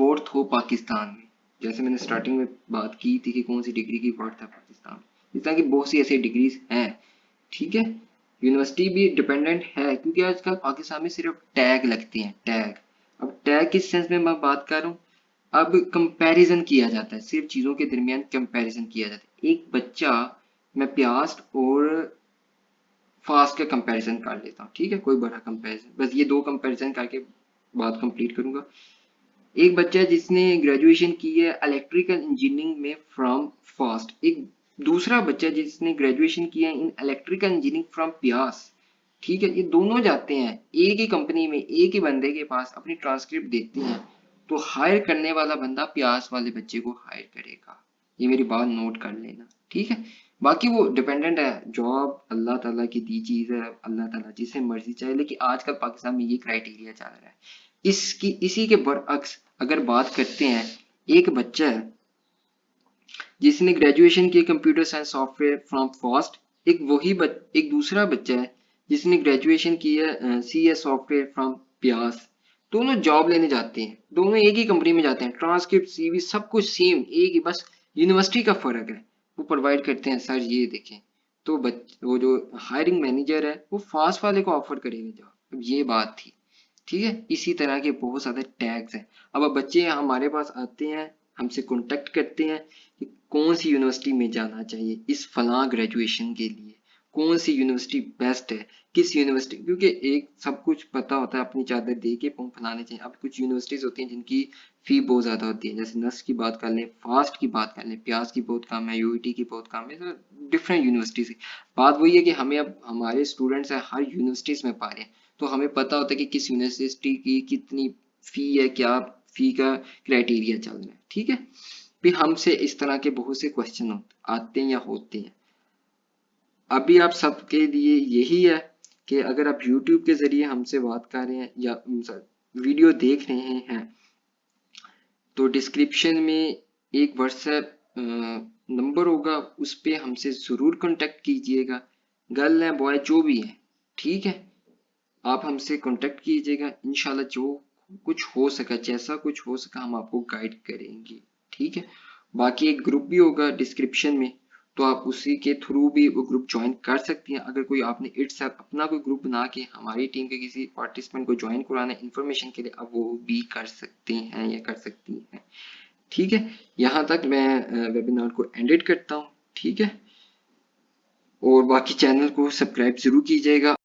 वर्थ हो पाकिस्तान में। जैसे मैंने स्टार्टिंग में बात की थी कि कौन सी डिग्री की वर्थ है पाकिस्तान में, इस तरह की बहुत सी ऐसी डिग्रीज हैं। ठीक है, यूनिवर्सिटी भी डिपेंडेंट है, क्योंकि आजकल पाकिस्तान में सिर्फ टैग लगते हैं, टैग। अब टैग किस सेंस में मैं बात कर रहा हूँ, अब कंपैरिजन किया जाता है, सिर्फ चीजों के दरमियान कंपैरिजन किया जाता है। एक बच्चा, मैं प्यास्ट और फास्ट का कंपैरिजन कर लेता हूँ। ठीक है, कोई बड़ा कंपैरिजन, बस ये दो कंपैरिजन करके बात कंप्लीट करूंगा। एक बच्चा है जिसने ग्रेजुएशन की है इलेक्ट्रिकल इंजीनियरिंग में फ्रॉम फास्ट, एक दूसरा बच्चा जिसने ग्रेजुएशन किया है इन इलेक्ट्रिकल इंजीनियरिंग फ्रॉम प्यास। ठीक है, ये दोनों जाते हैं एक ही कंपनी में, एक ही बंदे के पास अपनी ट्रांसक्रिप्ट देते हैं, तो हायर करने वाला बंदा प्यास वाले बच्चे को हायर करेगा। ये मेरी बात नोट कर लेना। ठीक है, बाकी वो डिपेंडेंट है, जॉब अल्लाह ताला की दी चीज है, अल्लाह ताला जिसे मर्जी चाहे, लेकिन आजकल पाकिस्तान में ये क्राइटेरिया चल रहा है। इसी के बरअक्स अगर बात करते हैं, एक बच्चा है जिसने ग्रेजुएशन की computer science software from fast, एक दूसरा बच्चा है जिसने ग्रेजुएशन की है सी एस सॉफ्टवेयर फ्रॉम प्यास। दोनों जॉब लेने जाते हैं, दोनों एक ही कंपनी में जाते हैं, ट्रांसक्रिप्ट सीवी सब कुछ सेम एक ही, बस यूनिवर्सिटी का फर्क है, वो प्रोवाइड करते हैं सर ये देखें। तो वो जो हायरिंग मैनेजर है वो फास्ट वाले को ऑफर करेगा जॉब। अब ये बात थी। ठीक है, इसी तरह के बहुत सारे टैग्स हैं। अब बच्चे हमारे पास आते हैं, हमसे कांटेक्ट करते हैं कि कौन सी यूनिवर्सिटी में जाना चाहिए इस फलां ग्रेजुएशन के लिए, कौन सी यूनिवर्सिटी बेस्ट है, किस यूनिवर्सिटी, क्योंकि एक सब कुछ पता होता है, अपनी चादर दे के पंख फैलाने चाहिए। अब कुछ यूनिवर्सिटीज होती हैं जिनकी फी बहुत ज्यादा होती है, जैसे नस्ट की बात कर लें, फास्ट की बात कर लें, प्यास की बहुत कम है, यूईटी की बहुत कम है, तो डिफरेंट यूनिवर्सिटीज की बात वही है कि हमें अब हमारे स्टूडेंट्स हैं हर यूनिवर्सिटीज में पा रहे हैं, तो हमें पता होता है कि किस यूनिवर्सिटी की कितनी फी है, क्या फी का क्राइटेरिया चल रहा है। ठीक है, भी हमसे इस तरह के बहुत से क्वेश्चन आते हैं या होते हैं। अभी आप सबके लिए यही है कि अगर आप YouTube के जरिए हमसे बात कर रहे हैं या वीडियो देख रहे हैं, तो डिस्क्रिप्शन में एक व्हाट्सएप नंबर होगा, उस पे हमसे जरूर कांटेक्ट कीजिएगा, गर्ल है बॉय जो भी है। ठीक है, आप हमसे कांटेक्ट कीजिएगा, इंशाल्लाह जो कुछ हो सका, जैसा कुछ हो सका हम आपको गाइड करेंगे। ठीक है, बाकी एक ग्रुप भी होगा डिस्क्रिप्शन में, तो आप उसी के थ्रू भी वो ग्रुप ज्वाइन कर सकती हैं। अगर कोई आपने इट्स अपना कोई ग्रुप बना के हमारी टीम के किसी पार्टिसिपेंट को ज्वाइन कराना है इन्फॉर्मेशन के लिए, अब वो भी कर सकते हैं या कर सकती हैं। ठीक है, यहाँ तक मैं वेबिनार को एंडेड करता हूँ। ठीक है, और बाकी चैनल को सब्सक्राइब जरूर कीजिएगा।